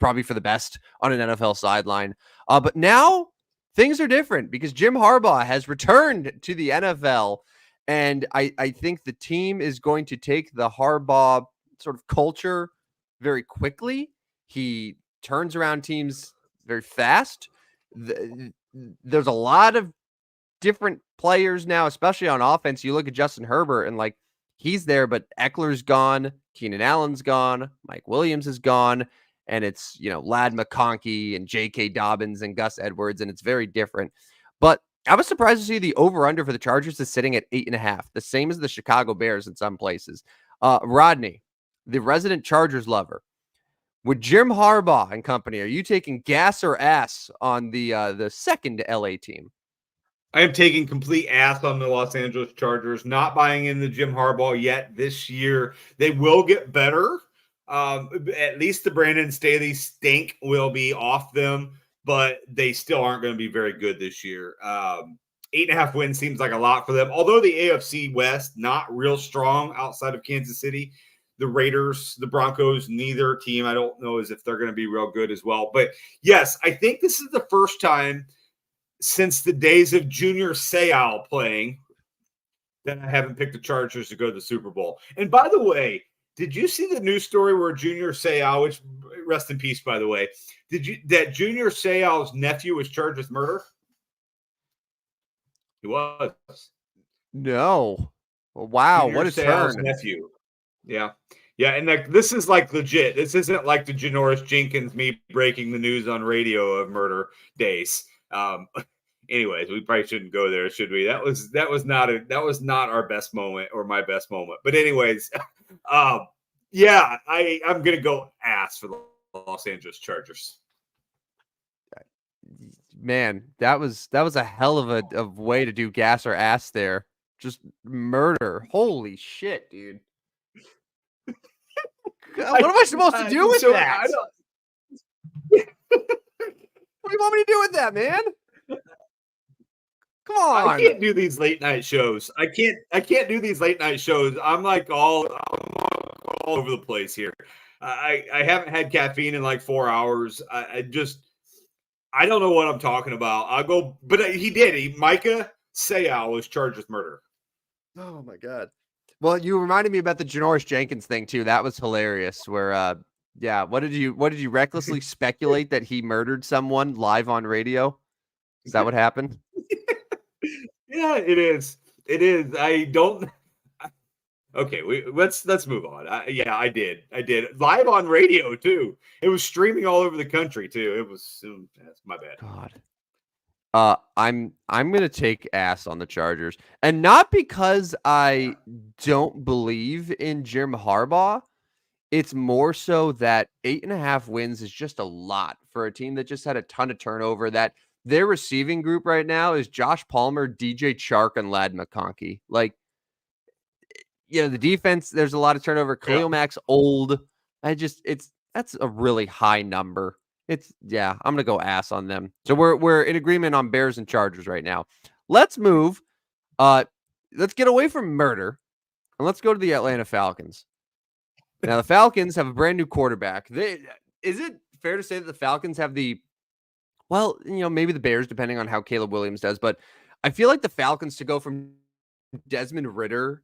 probably for the best on an NFL sideline. But now things are different because Jim Harbaugh has returned to the NFL. And I think the team is going to take the Harbaugh sort of culture very quickly. He turns around teams very fast. There's a lot of different players now, especially on offense. You look at Justin Herbert and like, he's there, but Eckler's gone, Keenan Allen's gone, Mike Williams is gone, and it's, Lad McConkey and J.K. Dobbins and Gus Edwards, and it's very different. But I was surprised to see the over-under for the Chargers is sitting at 8.5, the same as the Chicago Bears in some places. Rodney, the resident Chargers lover, with Jim Harbaugh and company, are you taking gas or ass on the second LA team? I am taking complete ass on the Los Angeles Chargers, not buying in the Jim Harbaugh yet this year. They will get better. At least the Brandon Staley stink will be off them, but they still aren't going to be very good this year. 8.5 wins seems like a lot for them. Although the AFC West, not real strong outside of Kansas City. The Raiders, the Broncos, neither team, I don't know as if they're going to be real good as well. But yes, I think this is the first time since the days of Junior Seau playing that I haven't picked the Chargers to go to the Super Bowl. And by the way, did you see the news story where Junior Seau, which rest in peace, by the way, that Junior Seau's nephew was charged with murder? He was. No. Wow. Junior what a Seau's turn. Nephew. Yeah. Yeah. And this is like legit. This isn't like the Janoris Jenkins, me breaking the news on radio of murder days. Anyways, we probably shouldn't go there, should we? That was not our best moment or my best moment. But anyways, I'm gonna go ass for the Los Angeles Chargers. Man, that was a hell of a way to do gas or ass there. Just murder. Holy shit, dude. God, what am I supposed to do with that? What do you want me to do with that, man? Come I on. can't do these late night shows. I can't do these late night shows. I'm all over the place here. I haven't had caffeine in like 4 hours. I don't know what I'm talking about. I'll go, but he did. Micah Sayal was charged with murder. Oh my God. Well, you reminded me about the Janoris Jenkins thing too. That was hilarious. Where, yeah, what did you recklessly speculate that he murdered someone live on radio? Is that what happened? Yeah, it is. It is. I don't. Okay, let's move on. Yeah, I did live on radio too. It was streaming all over the country too. That's my bad. God. I'm gonna take ass on the Chargers, and not because I don't believe in Jim Harbaugh. It's more so that 8.5 wins is just a lot for a team that just had a ton of turnover. That their receiving group right now is Josh Palmer, DJ Chark, and Lad McConkey. Like, the defense, there's a lot of turnover. Yeah. Khalil Mack's old. That's a really high number. I'm gonna go ass on them. So we're in agreement on Bears and Chargers right now. Let's move. Let's get away from murder and let's go to the Atlanta Falcons. Now the Falcons have a brand new quarterback. Is it fair to say that the Falcons have maybe the Bears, depending on how Caleb Williams does, but I feel like the Falcons to go from Desmond Ridder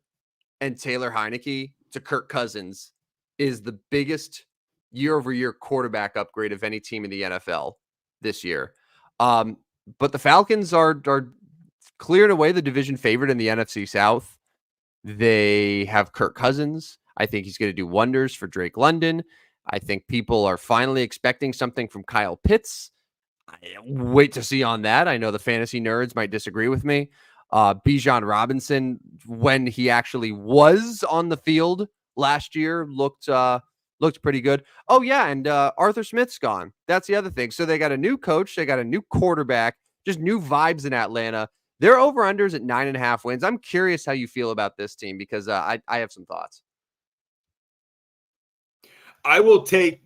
and Taylor Heineke to Kirk Cousins is the biggest year-over-year quarterback upgrade of any team in the NFL this year. But the Falcons are clearing away the division favorite in the NFC South. They have Kirk Cousins. I think he's going to do wonders for Drake London. I think people are finally expecting something from Kyle Pitts. I wait to see on that. I know the fantasy nerds might disagree with me. Bijan Robinson, when he actually was on the field last year, looked pretty good. Oh yeah, and Arthur Smith's gone. That's the other thing. So they got a new coach, they got a new quarterback, just new vibes in Atlanta. Their over-unders at 9.5 wins. I'm curious how you feel about this team because I have some thoughts. I will take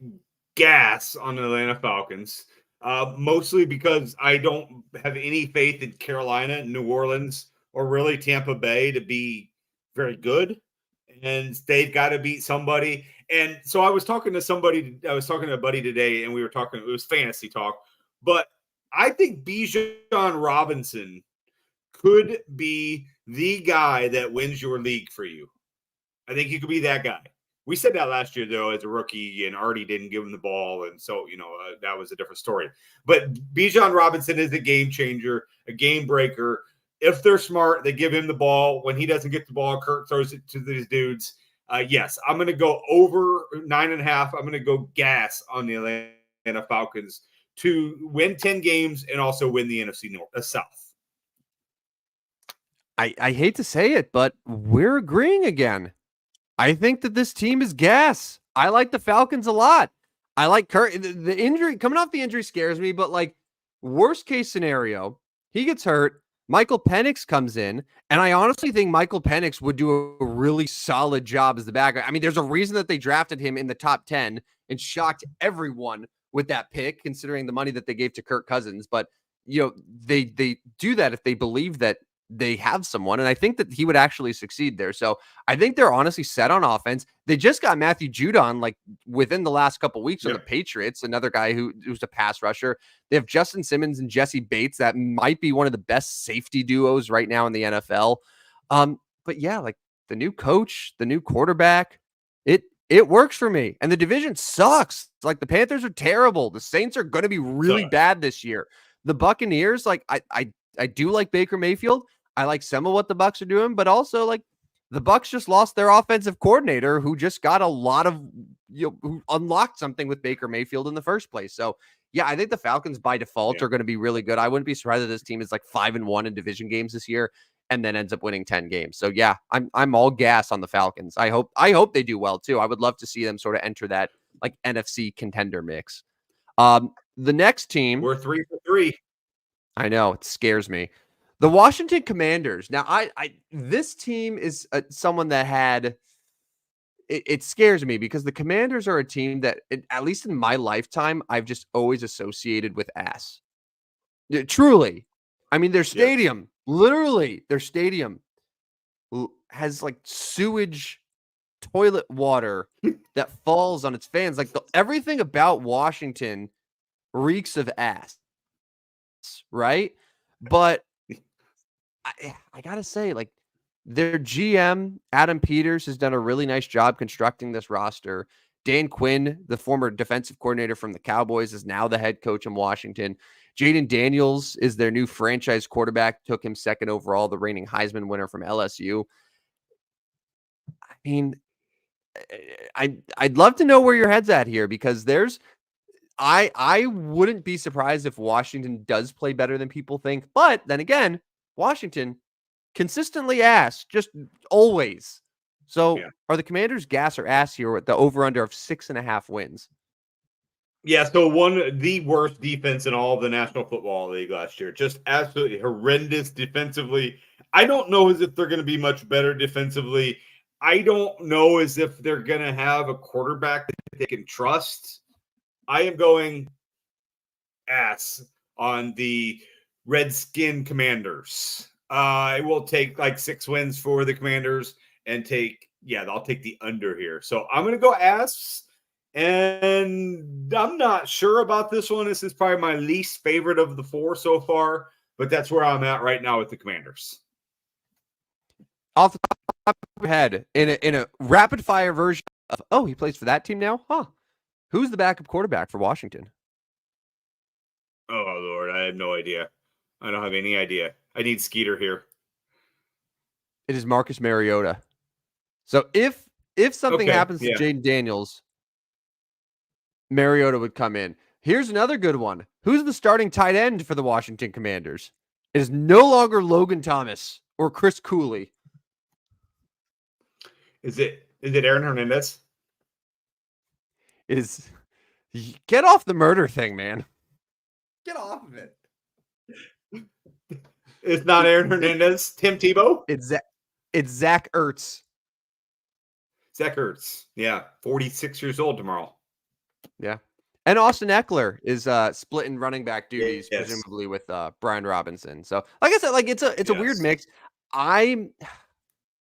gas on the Atlanta Falcons, mostly because I don't have any faith in Carolina, New Orleans, or really Tampa Bay to be very good. And they've got to beat somebody. And so I was talking to a buddy today, and we were talking, it was fantasy talk. But I think Bijan Robinson could be the guy that wins your league for you. I think he could be that guy. We said that last year, though, as a rookie, and Artie didn't give him the ball. And so, that was a different story. But Bijan Robinson is a game changer, a game breaker. If they're smart, they give him the ball. When he doesn't get the ball, Kirk throws it to these dudes. Yes, I'm going to go over 9.5. I'm going to go gas on the Atlanta Falcons to win 10 games and also win the NFC South. I hate to say it, but we're agreeing again. I think that this team is gas. I like the Falcons a lot. I like Kirk. The injury, coming off the injury scares me, but like worst case scenario, he gets hurt. Michael Penix comes in, and I honestly think Michael Penix would do a really solid job as the backup. I mean, there's a reason that they drafted him in the top 10 and shocked everyone with that pick, considering the money that they gave to Kirk Cousins. But, they do that if they believe that they have someone, and I think that he would actually succeed there. So I think they're honestly set on offense. They just got Matthew Judon like within the last couple of weeks on the Patriots, another guy who's a pass rusher. They have Justin Simmons and Jesse Bates. That might be one of the best safety duos right now in the NFL. But yeah, like the new coach, the new quarterback, it works for me. And the division sucks. Like the Panthers are terrible. The Saints are going to be really bad this year. The Buccaneers, like I do like Baker Mayfield. I like some of what the Bucs are doing, but also like the Bucs just lost their offensive coordinator who just got a lot of, who unlocked something with Baker Mayfield in the first place. So yeah, I think the Falcons by default are going to be really good. I wouldn't be surprised if this team is like 5-1 in division games this year and then ends up winning 10 games. So yeah, I'm all gas on the Falcons. I hope they do well too. I would love to see them sort of enter that like NFC contender mix. The next team, we're 3 for 3. I know, it scares me. The Washington Commanders. Now, this team is someone that had it scares me because the Commanders are a team that, at least in my lifetime, I've just always associated with ass. Truly. I mean, their stadium Literally, their stadium has like sewage toilet water that falls on its fans. Like everything about Washington reeks of ass, right? But I gotta say, like their GM Adam Peters has done a really nice job constructing this roster. Dan Quinn, the former defensive coordinator from the Cowboys, is now the head coach in Washington. Jaden Daniels is their new franchise quarterback. Took him second overall, the reigning Heisman winner from LSU. I mean, I'd love to know where your head's at here because I wouldn't be surprised if Washington does play better than people think. But then again, Washington consistently ass, just always. So are the Commanders gas or ass here with the over-under of 6.5 wins? Yeah, so the worst defense in all of the National Football League last year. Just absolutely horrendous defensively. I don't know as if they're going to be much better defensively. I don't know as if they're going to have a quarterback that they can trust. I am going ass on the Redskin Commanders. I will take like 6 wins for the Commanders and I'll take the under here. So I'm going to go ass. And I'm not sure about this one. This is probably my least favorite of the 4 so far, but that's where I'm at right now with the Commanders. Off the top of your head, in a rapid fire version of, he plays for that team now? Huh. Who's the backup quarterback for Washington? Oh, Lord, I have no idea. I don't have any idea. I need Skeeter here. It is Marcus Mariota. So if something happens to Jaden Daniels, Mariota would come in. Here's another good one. Who's the starting tight end for the Washington Commanders? It is no longer Logan Thomas or Chris Cooley. Is it Aaron Hernandez? It is. Get off the murder thing, man. Get off of it. It's not Aaron Hernandez. Tim Tebow? It's Zach Ertz. Zach Ertz. Yeah, 46 years old tomorrow. Yeah. And Austin Eckler is splitting running back duties, presumably with Brian Robinson. So, like I said, like it's a weird mix. Damn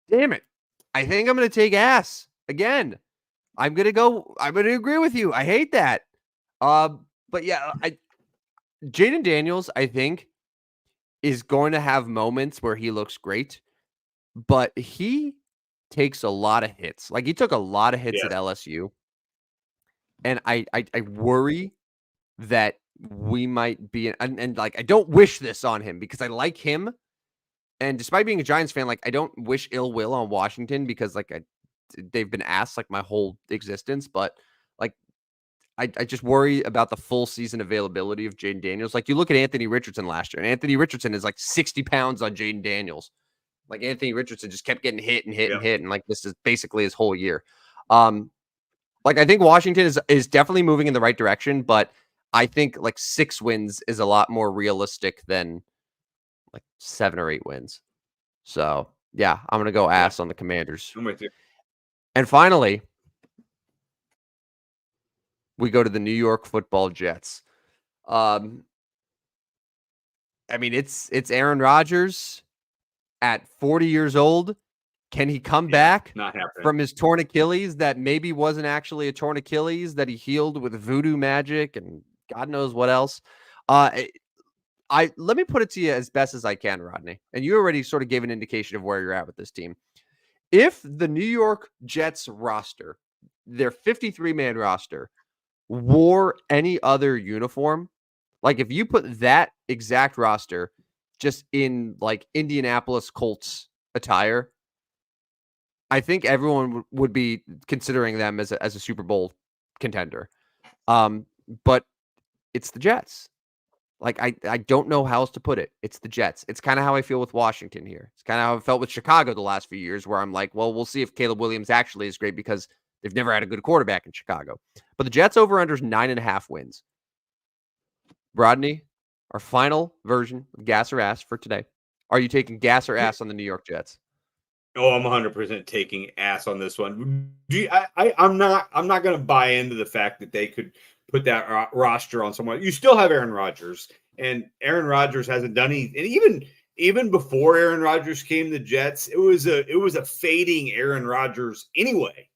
it. I think I'm going to take ass again. I'm going to agree with you. I hate that. But yeah, Jaden Daniels, I think, is going to have moments where he looks great, but he takes a lot of hits. Like he took a lot of hits at LSU. And I worry that we might be, and like, I don't wish this on him because I like him. And despite being a Giants fan, like I don't wish ill will on Washington because like they've been asked like my whole existence. But like, I just worry about the full season availability of Jaden Daniels. Like you look at Anthony Richardson last year, and Anthony Richardson is like 60 pounds on Jaden Daniels. Like Anthony Richardson just kept getting hit and hit and hit. And like, this is basically his whole year. Like I think Washington is definitely moving in the right direction, but I think like 6 wins is a lot more realistic than like 7 or 8 wins. So yeah, I'm gonna go ass on the Commanders. I'm with you. And finally, we go to the New York Football Jets. I mean, it's Aaron Rodgers at 40 years old. Can he come back from his torn Achilles that maybe wasn't actually a torn Achilles that he healed with voodoo magic and God knows what else? Let me put it to you as best as I can, Rodney. And you already sort of gave an indication of where you're at with this team. If the New York Jets roster, their 53-man roster, wore any other uniform, like if you put that exact roster just in like Indianapolis Colts attire, I think everyone would be considering them as a Super Bowl contender. But it's the Jets. Like, I don't know how else to put it. It's the Jets. It's kind of how I feel with Washington here. It's kind of how I felt with Chicago the last few years, where I'm like, well, we'll see if Caleb Williams actually is great because they've never had a good quarterback in Chicago. But the Jets over-under is 9.5 wins. Rodney, our final version of gas or ass for today. Are you taking gas or ass on the New York Jets? Oh, I'm 100% taking ass on this one. I'm not going to buy into the fact that they could put that roster on someone. You still have Aaron Rodgers, and Aaron Rodgers hasn't done anything. And even even before Aaron Rodgers came to the Jets, it was a fading Aaron Rodgers anyway.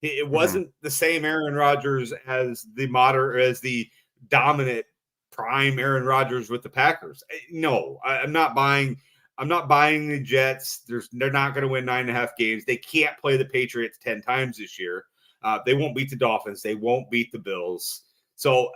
It wasn't the same Aaron Rodgers as the dominant prime Aaron Rodgers with the Packers. No, I'm not buying. I'm not buying the Jets. They're not going to win 9.5 games. They can't play the Patriots 10 times this year. They won't beat the Dolphins. They won't beat the Bills. So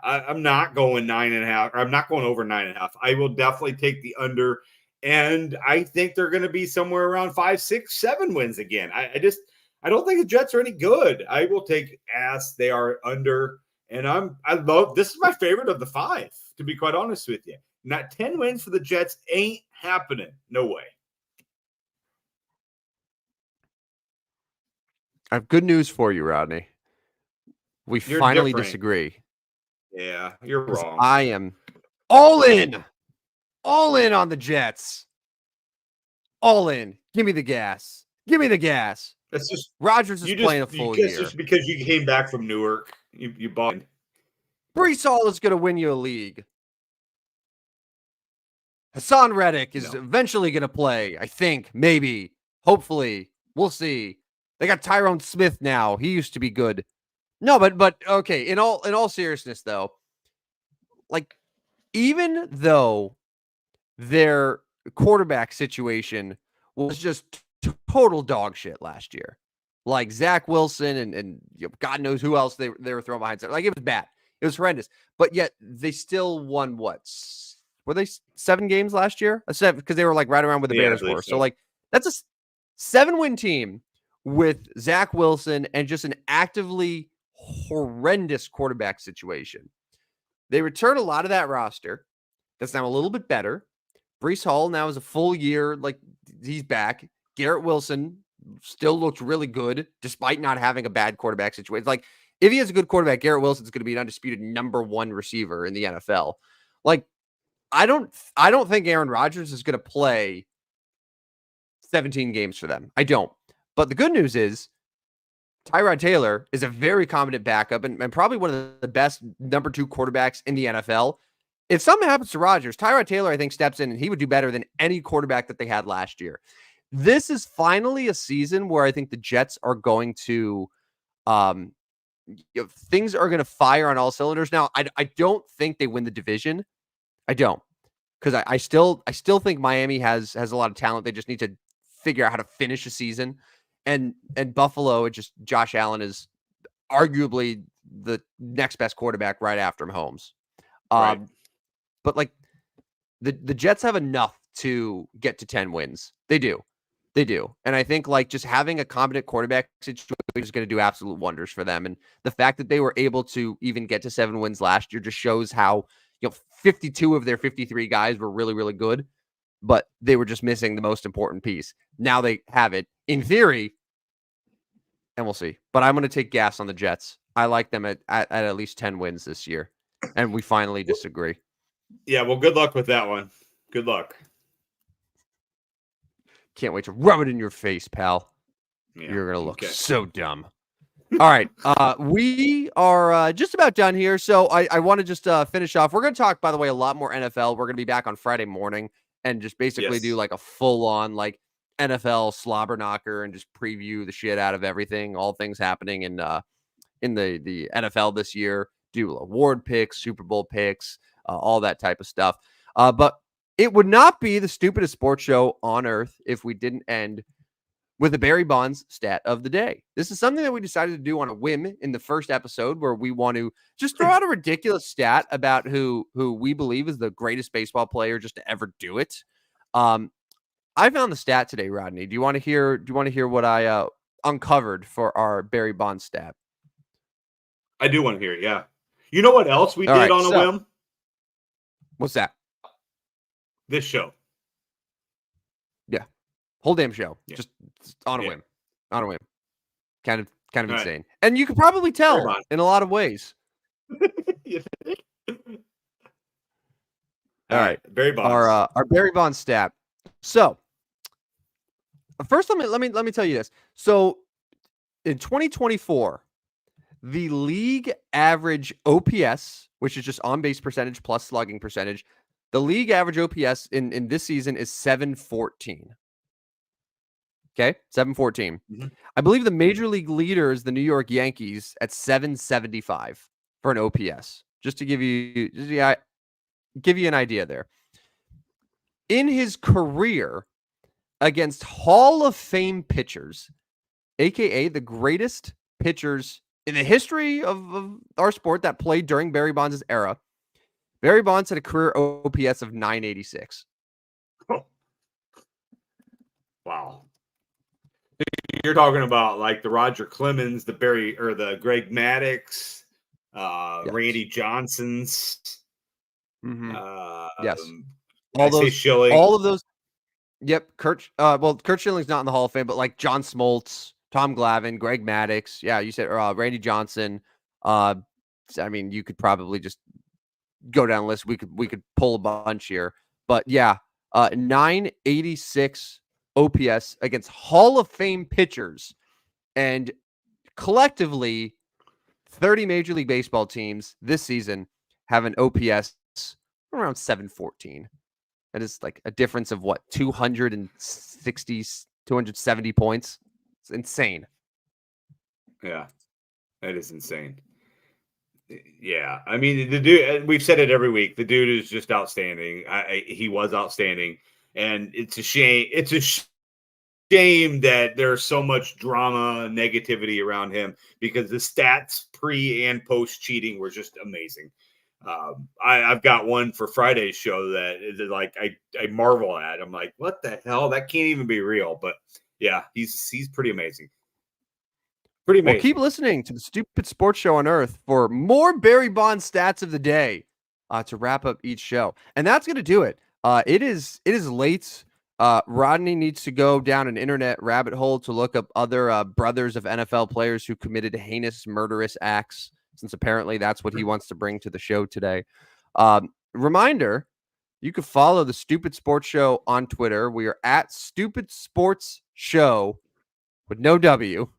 I'm not going 9.5. Or I'm not going over 9.5. I will definitely take the under, and I think they're going to be somewhere around 5, 6, 7 wins again. I don't think the Jets are any good. I will take ass. They are under, and I love this is my favorite of the 5. To be quite honest with you, not 10 wins for the Jets ain't happening. No way. I have good news for you, Rodney. We You're finally different. disagree. Yeah, you're wrong. I am all in on the Jets. All in. Give me the gas. Give me the gas. That's just Rodgers is playing a full year. Just because you came back from Newark, you bought. Brees Hall is going to win you a league. Hassan Reddick is eventually going to play. I think, maybe, hopefully, we'll see. They got Tyrone Smith now. He used to be good. No, but okay. In all seriousness, though, like even though their quarterback situation was just total dog shit last year, like Zach Wilson and God knows who else they were throwing behind. Like it was bad. It was horrendous. But yet they still won what? Were they 7 games last year? 7 because they were like right around where the Bears were. So like that's a 7-win team with Zach Wilson and just an actively horrendous quarterback situation. They return a lot of that roster. That's now a little bit better. Brees Hall now is a full year. Like he's back. Garrett Wilson still looks really good despite not having a bad quarterback situation. Like if he has a good quarterback, Garrett Wilson's going to be an undisputed number 1 receiver in the NFL. Like I don't think Aaron Rodgers is going to play 17 games for them. I don't. But the good news is Tyrod Taylor is a very competent backup and probably one of the best number 2 quarterbacks in the NFL. If something happens to Rodgers, Tyrod Taylor, I think, steps in and he would do better than any quarterback that they had last year. This is finally a season where I think the Jets are going to things are going to fire on all cylinders. Now, I don't think they win the division. I don't. Because I still think Miami has a lot of talent. They just need to figure out how to finish a season. And Buffalo, it just Josh Allen is arguably the next best quarterback right after Mahomes. Right. But like the Jets have enough to get to 10 wins. They do. And I think like just having a competent quarterback situation is going to do absolute wonders for them. And the fact that they were able to even get to 7 wins last year just shows how 52 of their 53 guys were really, really good, but they were just missing the most important piece. Now they have it in theory, and we'll see. But I'm going to take gas on the Jets. I like them at least 10 wins this year, and we finally disagree. Yeah, well, good luck with that one. Good luck. Can't wait to rub it in your face, pal. Yeah, you're going to look so dumb. All right. We are just about done here. So I want to just finish off. We're going to talk, by the way, a lot more NFL. We're going to be back on Friday morning and just basically do like a full-on like NFL slobber knocker and just preview the shit out of everything, all things happening in the NFL this year. Do award picks, Super Bowl picks, all that type of stuff. But it would not be the stupidest sports show on earth if we didn't end with the Barry Bonds stat of the day. This is something that we decided to do on a whim in the first episode where we want to just throw out a ridiculous stat about who we believe is the greatest baseball player just to ever do it. I found the stat today, Rodney. Do you want to hear what I uncovered for our Barry Bonds stat? I do want to hear it, yeah. You know what else we did on a whim? What's that? This show. Yeah. Whole damn show. Yeah. Just on a whim. On a whim. Kind of insane. Right. And you could probably tell in a lot of ways. All right. Barry Bonds. Our Barry Bonds stat. So first let me tell you this. So in 2024, the league average OPS, which is just on base percentage plus slugging percentage, The league average OPS in this season is 714. Okay, 714. Mhm. I believe the major league leader is the New York Yankees at 775 for an OPS. Just to give you an idea there. In his career against Hall of Fame pitchers, aka the greatest pitchers in the history of our sport that played during Barry Bonds' era, Barry Bonds had a career OPS of 986. Wow. You're talking about like the Roger Clemens, the Greg Maddux, Yes. Randy Johnsons. Yes. Schilling. All of those. Yep. Kurt Schilling's not in the Hall of Fame, but like John Smoltz, Tom Glavine, Greg Maddux. Yeah, you said Randy Johnson. I mean, you could probably just go down the list. We could pull a bunch here, but yeah, 986 OPS against Hall of Fame pitchers, and collectively, 30 Major League Baseball teams this season have an OPS around 714. That is like a difference of what, 270 points. It's insane. Yeah, that is insane. Yeah, I mean, the dude, we've said it every week. The dude is just outstanding. He was outstanding, and it's a shame. It's a shame that there's so much drama and negativity around him, because the stats pre and post cheating were just amazing. I've got one for Friday's show that is like I marvel at. I'm like, what the hell? That can't even be real. But yeah, he's pretty amazing. Pretty amazing. Well, keep listening to the Stupid Sports Show on Earth for more Barry Bonds stats of the day to wrap up each show. And that's going to do it. It is late. Rodney needs to go down an internet rabbit hole to look up other brothers of NFL players who committed heinous, murderous acts, since apparently that's what he wants to bring to the show today. Reminder, you can follow the Stupid Sports Show on Twitter. We are at Stupid Sports Show with no W,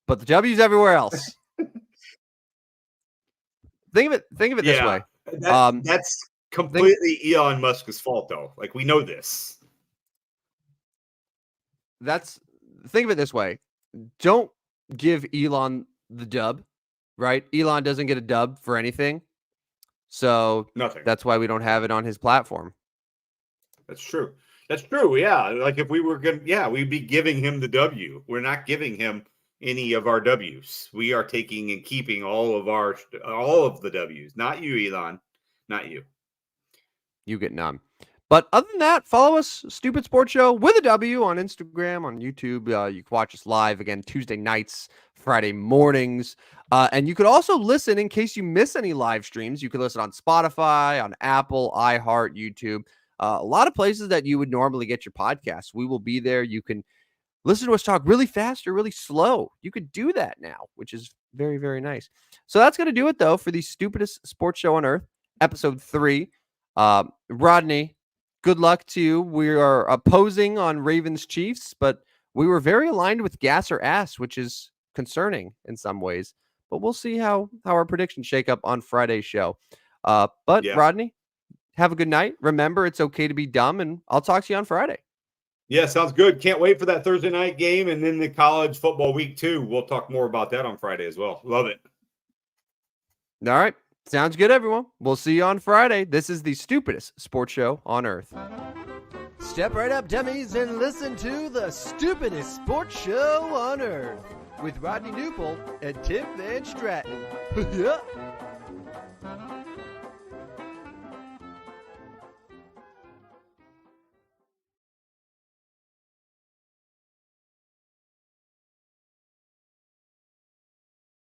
but the W's everywhere else. Think of it this way. That's completely Elon Musk's fault, though. Like, we know this. Think of it this way. Don't give Elon the dub, right? Elon doesn't get a dub for anything. So nothing. That's why we don't have it on his platform. That's true. That's true. Yeah. Like if we were going to, we'd be giving him the W. We're not giving him any of our W's. We are taking and keeping all of the W's. Not you, Elon. Not you. You get none. But other than that, follow us, Stupid Sports Show with a W, on Instagram, on YouTube. You can watch us live again Tuesday nights, Friday mornings. And you could also listen in case you miss any live streams. You can listen on Spotify, on Apple, iHeart, YouTube. A lot of places that you would normally get your podcasts. We will be there. You can listen to us talk really fast or really slow. You could do that now, which is very, very nice. So that's going to do it, though, for the Stupidest Sports Show on Earth, episode 3. Rodney, good luck to you. We are opposing on Ravens Chiefs, but we were very aligned with gas or ass, which is concerning in some ways. But we'll see how our predictions shake up on Friday's show. Rodney, have a good night. Remember, it's okay to be dumb, and I'll talk to you on Friday. Yeah, sounds good. Can't wait for that Thursday night game and then the college football week 2. We'll talk more about that on Friday as well. Love it. All right. Sounds good, everyone. We'll see you on Friday. This is the Stupidest Sports Show on Earth. Step right up, dummies, and listen to the Stupidest Sports Show on Earth with Rodney Newbold and Tim Van Stratton.